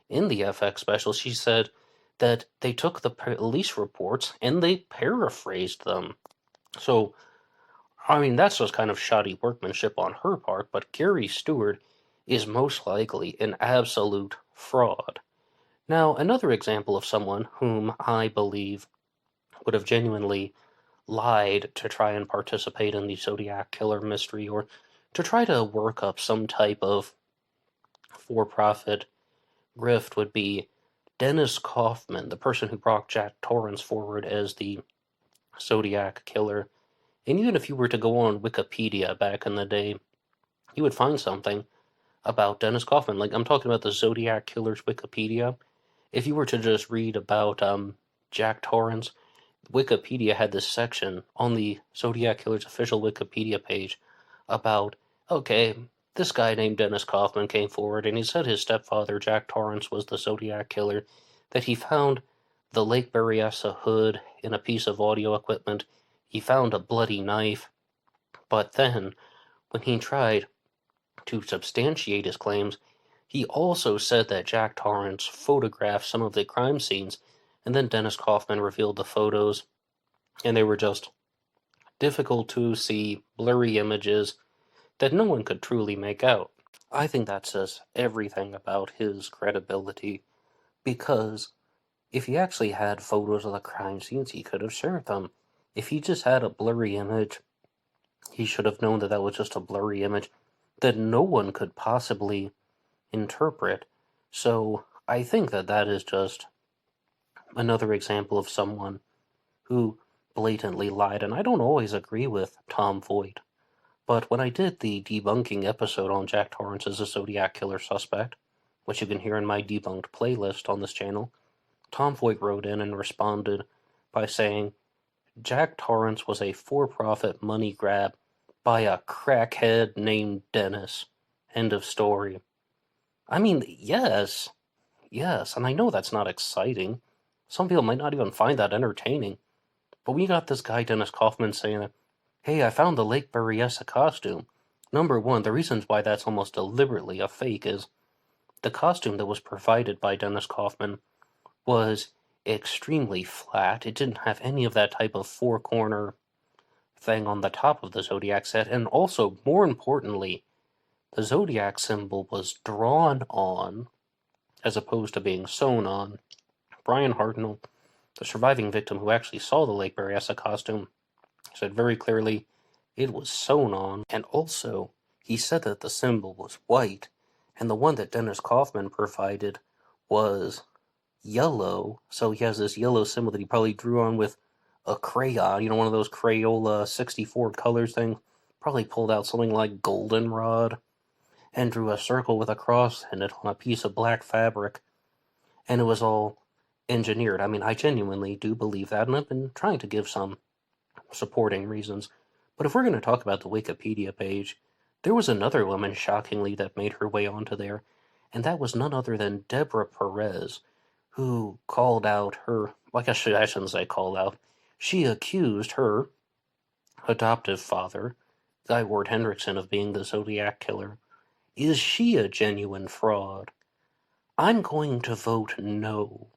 in the FX special. She said that they took the police reports and they paraphrased them. So, I mean, that's just kind of shoddy workmanship on her part, but Gary Stewart is most likely an absolute fraud. Now, another example of someone whom I believe would have genuinely lied to try and participate in the Zodiac killer mystery, or to try to work up some type of for-profit grift, would be Dennis Kaufman, the person who brought Jack Torrance forward as the Zodiac killer. And even if you were to go on Wikipedia back in the day, you would find something about Dennis Kaufman. Like, I'm talking about the Zodiac Killer's Wikipedia. If you were to just read about Jack Torrance, Wikipedia had this section on the Zodiac Killer's official Wikipedia page about, okay, this guy named Dennis Kaufman came forward and he said his stepfather, Jack Torrance, was the Zodiac Killer, that he found the Lake Berryessa hood in a piece of audio equipment. He found a bloody knife, but then, when he tried to substantiate his claims, he also said that Jack Torrance photographed some of the crime scenes And then Dennis Kaufman revealed the photos, and they were just difficult to see, blurry images that no one could truly make out. I think that says everything about his credibility, because if he actually had photos of the crime scenes, he could have shared them. If he just had a blurry image, he should have known that that was just a blurry image that no one could possibly interpret. So I think that that is just another example of someone who blatantly lied, and I don't always agree with Tom Voigt. But when I did the debunking episode on Jack Torrance as a Zodiac killer suspect, which you can hear in my debunked playlist on this channel, Tom Voigt wrote in and responded by saying, Jack Torrance was a for-profit money grab by a crackhead named Dennis. End of story. I mean, yes, and I know that's not exciting. Some people might not even find that entertaining. But we got this guy, Dennis Kaufman, saying that, hey, I found the Lake Berryessa costume. Number one, the reasons why that's almost deliberately a fake is the costume that was provided by Dennis Kaufman was extremely flat. It didn't have any of that type of four-corner thing on the top of the Zodiac set, and also, more importantly, the Zodiac symbol was drawn on as opposed to being sewn on. Brian Hartnell, the surviving victim who actually saw the Lake Berryessa costume, said very clearly it was sewn on, and also he said that the symbol was white, and the one that Dennis Kaufman provided was yellow, so he has this yellow symbol that he probably drew on with a crayon, one of those Crayola 64 colors things, probably pulled out something like goldenrod, and drew a circle with a cross in it on a piece of black fabric, and it was all engineered. I mean, I genuinely do believe that, and I've been trying to give some supporting reasons. But if we're going to talk about the Wikipedia page, there was another woman, shockingly, that made her way onto there, and that was none other than Deborah Perez, who called out her, I shouldn't say called out, she accused her adoptive father, Guy Ward Hendrickson, of being the Zodiac killer. Is she a genuine fraud? I'm going to vote no,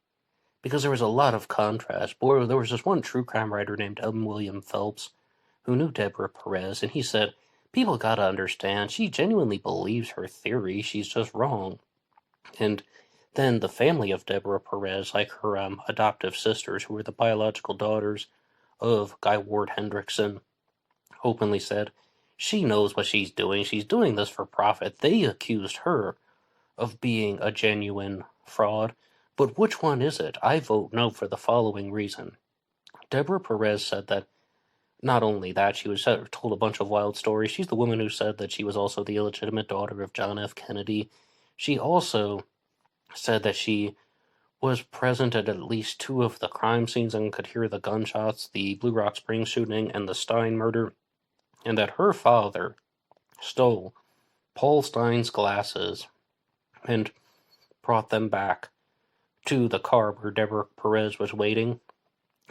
because there was a lot of contrast. Boy, there was this one true crime writer named M. William Phelps who knew Deborah Perez, and he said, people gotta understand, she genuinely believes her theory, she's just wrong. And then the family of Deborah Perez, like her adoptive sisters, who were the biological daughters of Guy Ward Hendrickson, openly said, she knows what she's doing this for profit. They accused her of being a genuine fraud, but which one is it? I vote no for the following reason. Deborah Perez said that not only that, she was told a bunch of wild stories. She's the woman who said that she was also the illegitimate daughter of John F. Kennedy. She also said that she was present at least two of the crime scenes and could hear the gunshots, the Blue Rock Springs shooting and the Stein murder, and that her father stole Paul Stein's glasses and brought them back to the car where Deborah Perez was waiting.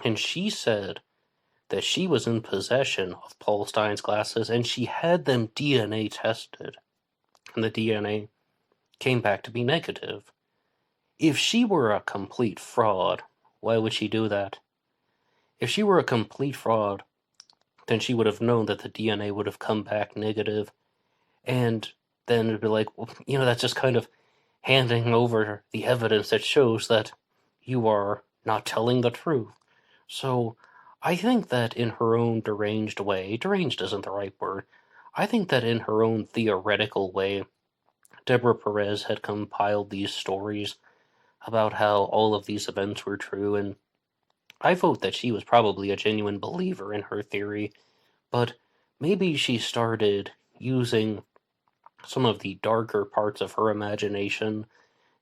And she said that she was in possession of Paul Stein's glasses and she had them DNA tested. And the DNA came back to be negative. If she were a complete fraud, why would she do that? If she were a complete fraud, then she would have known that the DNA would have come back negative, and then it'd be like, well, that's just kind of handing over the evidence that shows that you are not telling the truth. So I think that in her own deranged way, deranged isn't the right word, I think that in her own theoretical way, Deborah Perez had compiled these stories about how all of these events were true, and I vote that she was probably a genuine believer in her theory, but maybe she started using some of the darker parts of her imagination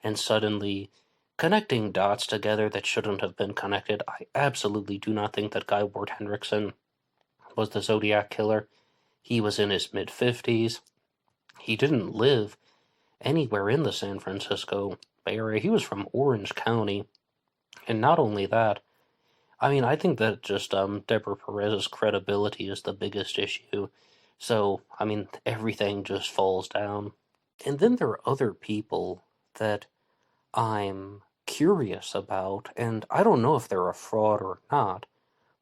and suddenly connecting dots together that shouldn't have been connected. I absolutely do not think that Guy Ward Hendrickson was the Zodiac killer. He was in his mid-50s. He didn't live anywhere in the San Francisco Bay Area. He was from Orange County. And not only that, I think that just Deborah Perez's credibility is the biggest issue. So, everything just falls down. And then there are other people that I'm curious about, and I don't know if they're a fraud or not,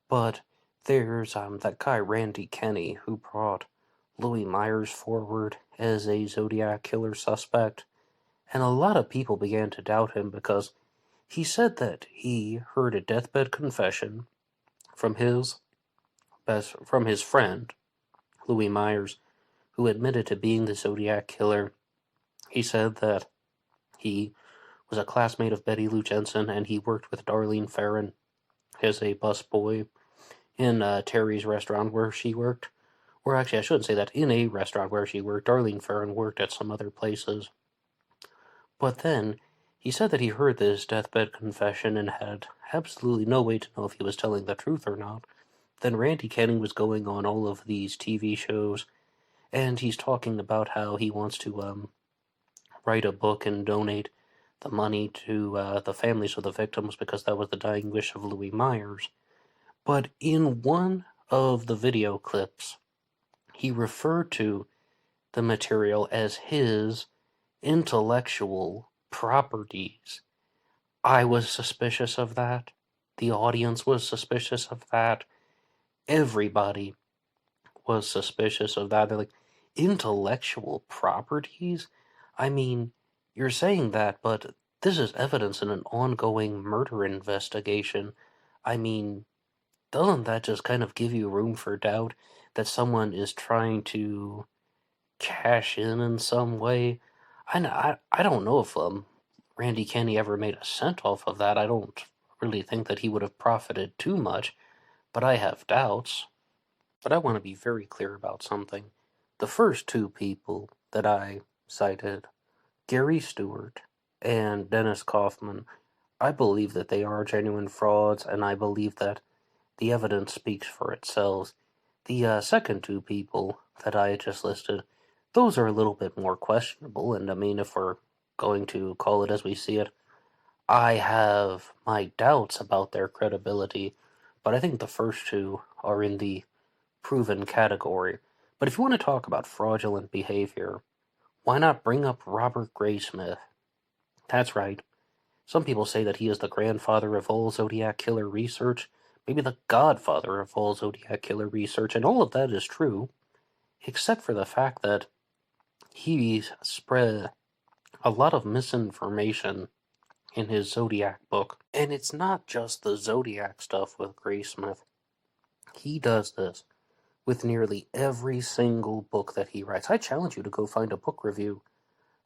but there's that guy Randy Kenny who brought Louis Myers forward as a Zodiac killer suspect, and a lot of people began to doubt him because he said that he heard a deathbed confession from his friend, Louis Myers, who admitted to being the Zodiac killer. He said that he was a classmate of Betty Lou Jensen, and he worked with Darlene Ferrin as a busboy in Terry's restaurant where she worked. Or actually, I shouldn't say that. In a restaurant where she worked, Darlene Ferrin worked at some other places. But then, he said that he heard this deathbed confession and had absolutely no way to know if he was telling the truth or not. Then Randy Kenny was going on all of these TV shows, and he's talking about how he wants to write a book and donate the money to the families of the victims because that was the dying wish of Louis Myers. But in one of the video clips, he referred to the material as his intellectual properties. I was suspicious of that. The audience was suspicious of that. Everybody was suspicious of that. They're like, intellectual properties? I mean, you're saying that, but this is evidence in an ongoing murder investigation. I mean, doesn't that just kind of give you room for doubt that someone is trying to cash in some way? I don't know if Randy Kenny ever made a cent off of that. I don't really think that he would have profited too much, but I have doubts. But I want to be very clear about something. The first two people that I cited, Gary Stewart and Dennis Kaufman, I believe that they are genuine frauds, and I believe that the evidence speaks for itself. The second two people that I just listed, those are a little bit more questionable, and I mean, if we're going to call it as we see it, I have my doubts about their credibility, but I think the first two are in the proven category. But if you want to talk about fraudulent behavior, why not bring up Robert Graysmith? That's right. Some people say that he is the grandfather of all Zodiac killer research, maybe the godfather of all Zodiac killer research, and all of that is true, except for the fact that he spread a lot of misinformation in his Zodiac book. And it's not just the Zodiac stuff with Graysmith. He does this with nearly every single book that he writes. I challenge you to go find a book review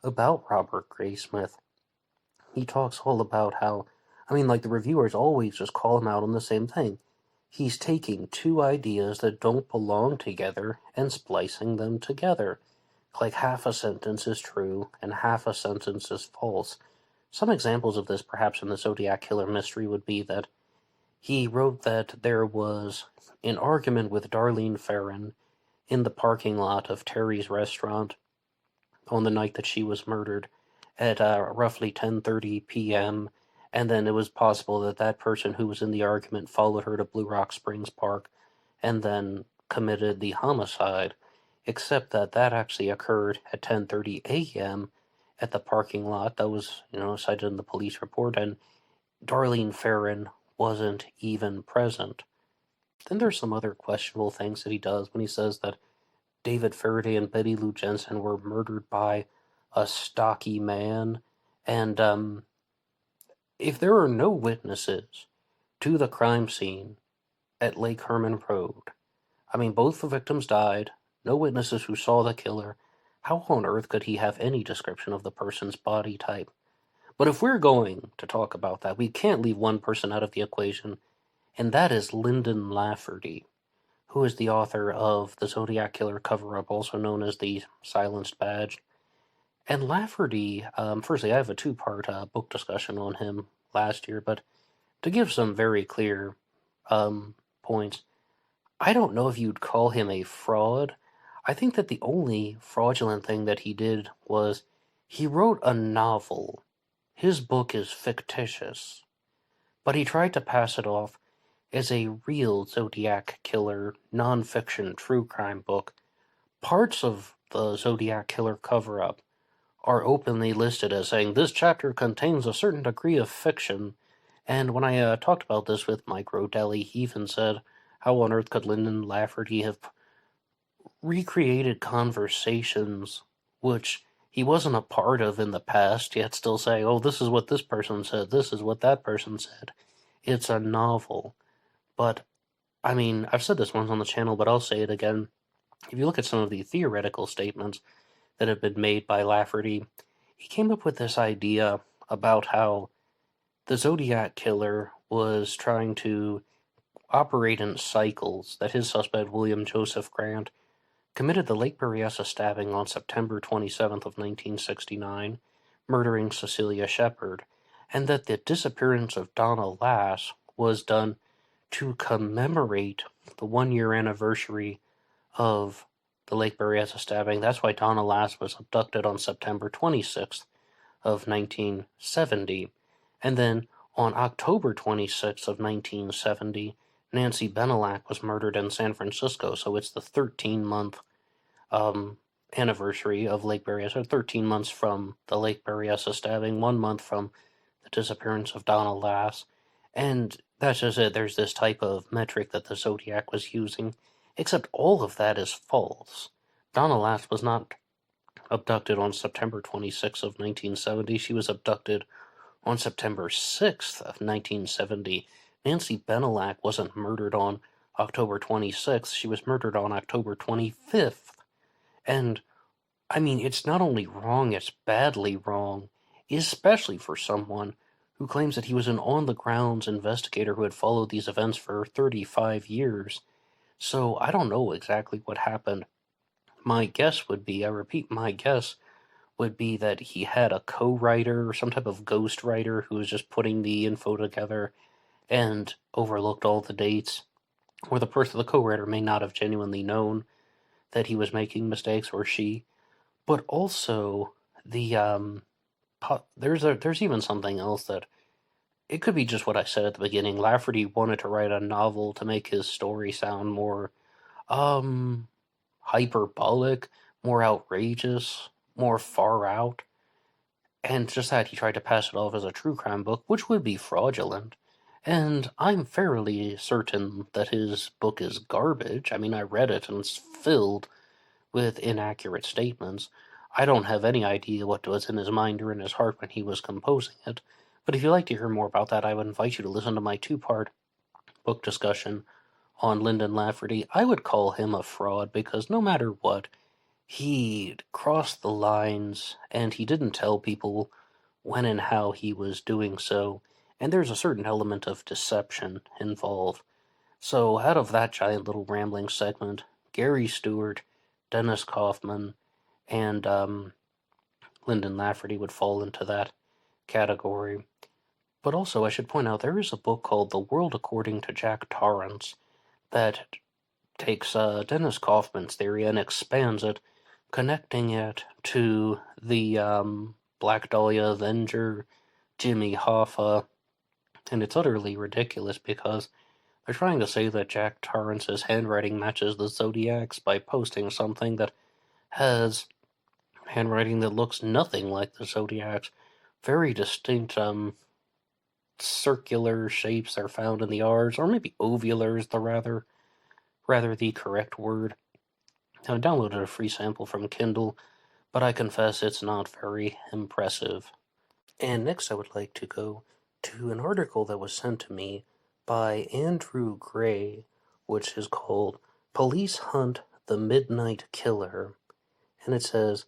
about Robert Graysmith. He talks all about how, the reviewers always just call him out on the same thing. He's taking two ideas that don't belong together and splicing them together. Like half a sentence is true and half a sentence is false. Some examples of this, perhaps in the Zodiac Killer mystery, would be that he wrote that there was an argument with Darlene Ferrin in the parking lot of Terry's restaurant on the night that she was murdered at roughly 10:30 p.m., and then it was possible that that person who was in the argument followed her to Blue Rock Springs Park and then committed the homicide, except that that actually occurred at 10:30 a.m. at the parking lot that was, cited in the police report, and Darlene Ferrin wasn't even present. Then there's some other questionable things that he does when he says that David Faraday and Betty Lou Jensen were murdered by a stocky man, and if there are no witnesses to the crime scene at Lake Herman Road, both the victims died, no witnesses who saw the killer, how on earth could he have any description of the person's body type? But if we're going to talk about that, we can't leave one person out of the equation, and that is Linden Lafferty, who is the author of The Zodiac Killer Cover-Up, also known as The Silenced Badge. And Lafferty, firstly, I have a two-part book discussion on him last year, but to give some very clear points, I don't know if you'd call him a fraud. I think that the only fraudulent thing that he did was he wrote a novel. His book is fictitious, but he tried to pass it off as a real Zodiac Killer non-fiction true crime book. Parts of the Zodiac Killer cover-up are openly listed as saying, this chapter contains a certain degree of fiction. And when I talked about this with Mike Rodelli, he even said, how on earth could Linden Lafferty have recreated conversations which he wasn't a part of in the past, yet still say, oh, this is what this person said, this is what that person said. It's a novel. But, I mean, I've said this once on the channel, but I'll say it again. If you look at some of the theoretical statements that have been made by Lafferty, he came up with this idea about how the Zodiac killer was trying to operate in cycles, that his suspect, William Joseph Grant, committed the Lake Berryessa stabbing on September 27th of 1969, murdering Cecilia Shepard, and that the disappearance of Donna Lass was done to commemorate the one-year anniversary of the Lake Berryessa stabbing. That's why Donna Lass was abducted on September 26th of 1970. And then on October 26th of 1970, Nancy Benelak was murdered in San Francisco, so it's the 13-month anniversary of Lake Berryessa, 13 months from the Lake Berryessa stabbing, 1 month from the disappearance of Donna Lass. And that's just it. There's this type of metric that the Zodiac was using, except all of that is false. Donna Lass was not abducted on September 26th of 1970. She was abducted on September 6th of 1970. Nancy Benelak wasn't murdered on October 26th. She was murdered on October 25th. And, I mean, it's not only wrong, it's badly wrong, especially for someone who claims that he was an on-the-grounds investigator who had followed these events for 35 years. So I don't know exactly what happened. My guess would be, I repeat, my guess would be that he had a co-writer or some type of ghost writer who was just putting the info together and overlooked all the dates. Or the co-writer may not have genuinely known that he was making mistakes, or she. But also, there's even something else that it could be just what I said at the beginning. Lafferty wanted to write a novel to make his story sound more hyperbolic, more outrageous, more far out. And just that he tried to pass it off as a true crime book, which would be fraudulent. And I'm fairly certain that his book is garbage. I mean, I read it and it's filled with inaccurate statements. I don't have any idea what was in his mind or in his heart when he was composing it. But if you'd like to hear more about that, I would invite you to listen to my 2-part book discussion on Linden Lafferty. I would call him a fraud because no matter what, he crossed the lines and he didn't tell people when and how he was doing so. And there's a certain element of deception involved. So out of that giant little rambling segment, Gary Stewart, Dennis Kaufman, and Linden Lafferty would fall into that category. But also, I should point out, there is a book called The World According to Jack Torrance that takes Dennis Kaufman's theory and expands it, connecting it to the Black Dahlia Avenger, Jimmy Hoffa, and it's utterly ridiculous because they're trying to say that Jack Torrance's handwriting matches the Zodiac's by posting something that has handwriting that looks nothing like the Zodiac's. Very distinct circular shapes are found in the R's, or maybe ovular is the rather the correct word. I downloaded a free sample from Kindle, but I confess it's not very impressive. And next I would like to go to an article that was sent to me by Andrew Gray, which is called Police Hunt the Midnight Killer. And it says,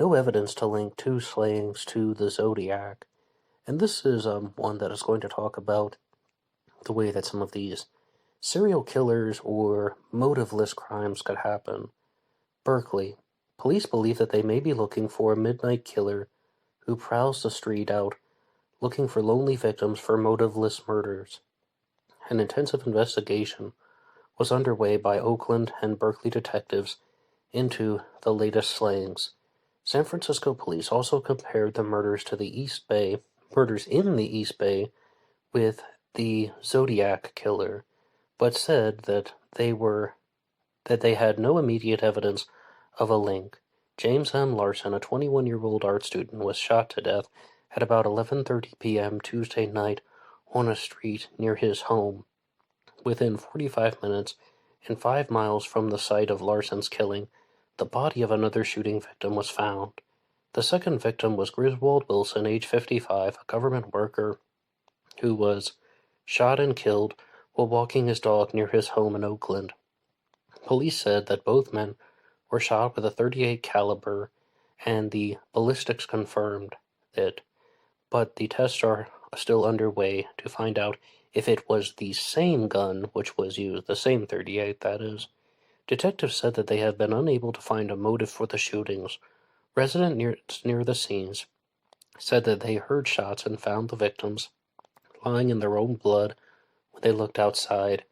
no evidence to link two slayings to the Zodiac. And this is one that is going to talk about the way that some of these serial killers or motiveless crimes could happen. Berkeley. Police believe that they may be looking for a midnight killer who prowls the street out looking for lonely victims for motiveless murders. An intensive investigation was underway by Oakland and Berkeley detectives into the latest slayings. San Francisco police also compared the murders in the East Bay with the Zodiac killer, but said that they had no immediate evidence of a link. James M. Larson, a 21-year-old art student, was shot to death at about 11:30 p.m. Tuesday night on a street near his home. Within 45 minutes and 5 miles from the site of Larson's killing, the body of another shooting victim was found. The second victim was Griswold Wilson, age 55, a government worker who was shot and killed while walking his dog near his home in Oakland. Police said that both men were shot with a .38 caliber, and the ballistics confirmed it, but the tests are still underway to find out if it was the same gun which was used, the same .38, that is. Detectives said that they have been unable to find a motive for the shootings. Residents near the scenes said that they heard shots and found the victims lying in their own blood when they looked outside.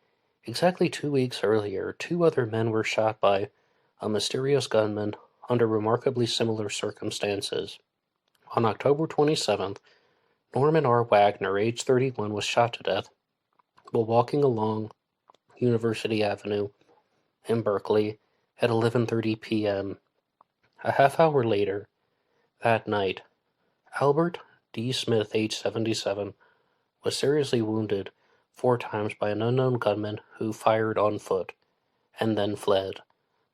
Exactly 2 weeks earlier, 2 other men were shot by a mysterious gunman under remarkably similar circumstances. On October 27th, Norman R. Wagner, age 31, was shot to death while walking along University Avenue in Berkeley at 11:30 p.m. A half hour later, that night, Albert D. Smith, age 77, was seriously wounded 4 times by an unknown gunman who fired on foot and then fled.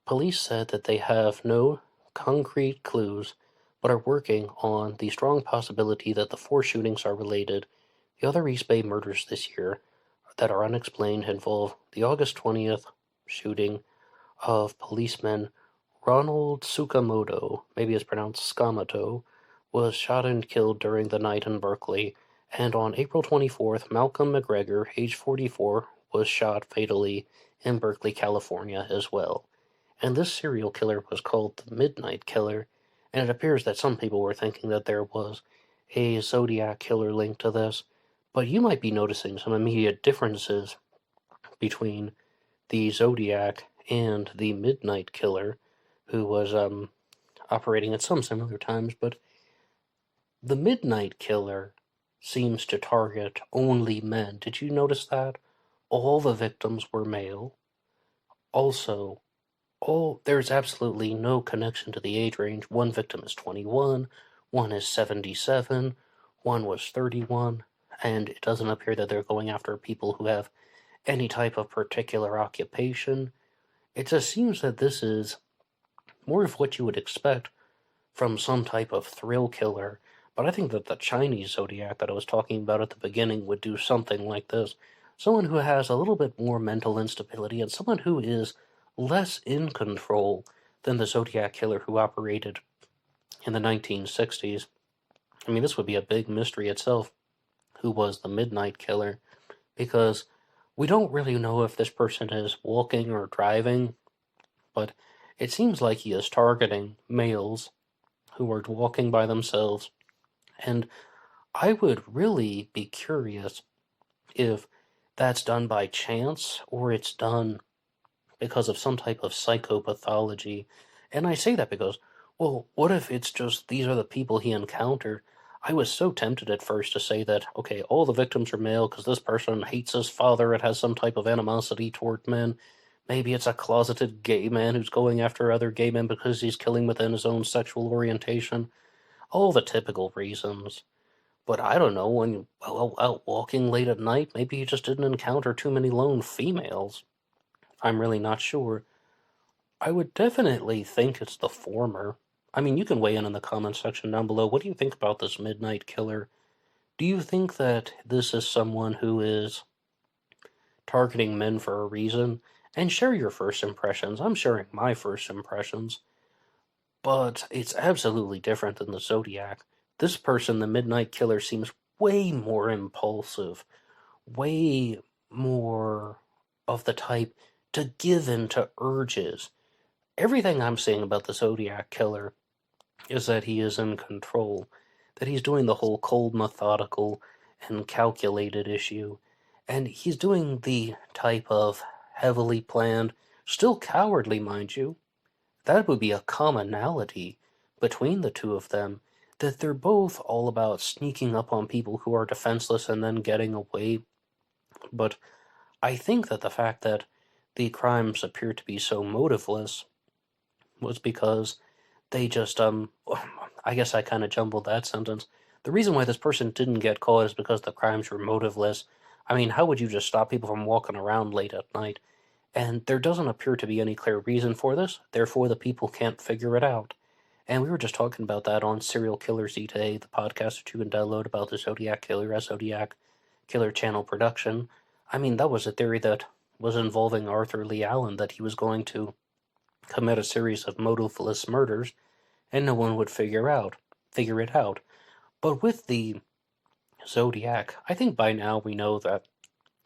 Police said that they have no concrete clues, but are working on the strong possibility that the 4 shootings are related. The other East Bay murders this year that are unexplained involve the August 20th shooting of policeman Ronald Tsukamoto, maybe it's pronounced Skamato, was shot and killed during the night in Berkeley, and on April 24th, Malcolm McGregor, age 44, was shot fatally in Berkeley, California as well. And this serial killer was called the Midnight Killer, and it appears that some people were thinking that there was a Zodiac killer linked to this, but you might be noticing some immediate differences between the Zodiac and the Midnight Killer, who was operating at some similar times, but the Midnight Killer seems to target only men. Did you notice that? All the victims were male. Also, there's absolutely no connection to the age range. One victim is 21, one is 77, one was 31, and it doesn't appear that they're going after people who have any type of particular occupation. It just seems that this is more of what you would expect from some type of thrill killer, but I think that the Chinese Zodiac that I was talking about at the beginning would do something like this. Someone who has a little bit more mental instability and someone who is less in control than the Zodiac killer who operated in the 1960s. I mean, this would be a big mystery itself, who was the Midnight Killer, because we don't really know if this person is walking or driving, but it seems like he is targeting males who are walking by themselves, and I would really be curious if that's done by chance or it's done because of some type of psychopathology. And I say that because, well, what if it's just these are the people he encountered? I was so tempted at first to say that, okay, all the victims are male because this person hates his father and has some type of animosity toward men. Maybe it's a closeted gay man who's going after other gay men because he's killing within his own sexual orientation. All the typical reasons. But I don't know, when you out walking late at night, maybe he just didn't encounter too many lone females. I'm really not sure. I would definitely think it's the former. I mean, you can weigh in the comments section down below. What do you think about this Midnight Killer? Do you think that this is someone who is targeting men for a reason? And share your first impressions. I'm sharing my first impressions. But it's absolutely different than the Zodiac. This person, the Midnight Killer, seems way more impulsive, way more of the type to give in to urges. Everything I'm saying about the Zodiac Killer is that he is in control, that he's doing the whole cold, methodical, and calculated issue, and he's doing the type of heavily planned, still cowardly, mind you. That would be a commonality between the two of them, that they're both all about sneaking up on people who are defenseless and then getting away. But I think that the fact that the crimes appear to be so motiveless was because they just, I guess I kind of jumbled that sentence. The reason why this person didn't get caught is because the crimes were motiveless. I mean, how would you just stop people from walking around late at night? And there doesn't appear to be any clear reason for this, therefore the people can't figure it out. And we were just talking about that on Serial Killers today, the podcast that you can download about the Zodiac Killer as Zodiac Killer Channel production. I mean, that was a theory that was involving Arthur Lee Allen, that he was going to commit a series of motiveless murders, and no one would figure it out. But with the Zodiac, I think by now we know that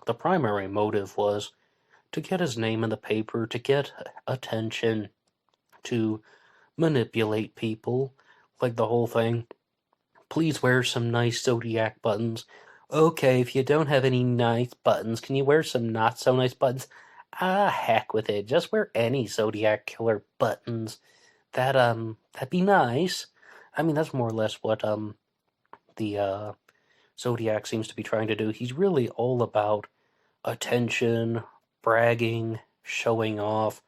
the primary motive was to get his name in the paper, to get attention, to manipulate people, like the whole thing. Please wear some nice Zodiac buttons. Okay, if you don't have any nice buttons, can you wear some not so nice buttons? Ah, heck with it. Just wear any Zodiac Killer buttons. That'd be nice. I mean, that's more or less what, the, Zodiac seems to be trying to do. He's really all about attention, bragging, showing off,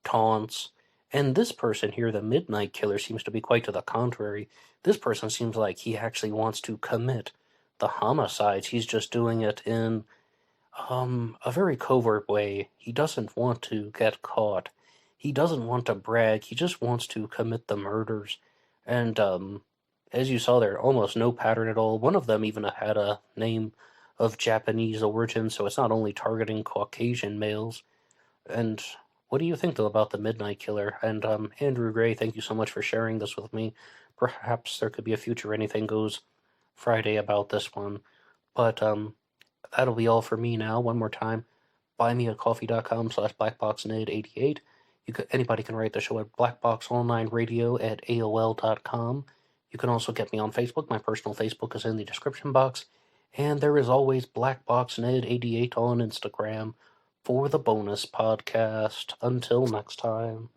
taunts. And this person here, the Midnight Killer, seems to be quite to the contrary. This person seems like he actually wants to commit the homicides. He's just doing it in a very covert way. He doesn't want to get caught. He doesn't want to brag. He just wants to commit the murders. And as you saw there, almost no pattern at all. One of them even had a name of Japanese origin, so it's not only targeting Caucasian males. And what do you think, though, about the Midnight Killer? And Andrew Gray, thank you so much for sharing this with me. Perhaps there could be a future Anything Goes Friday about this one. But that'll be all for me now. One more time, buymeacoffee.com/blackboxned88. Anybody can write the show at BlackBoxOnlineRadio@AOL.com. You can also get me on Facebook. My personal Facebook is in the description box. And there is always BlackBoxNed88 on Instagram for the bonus podcast. Until next time.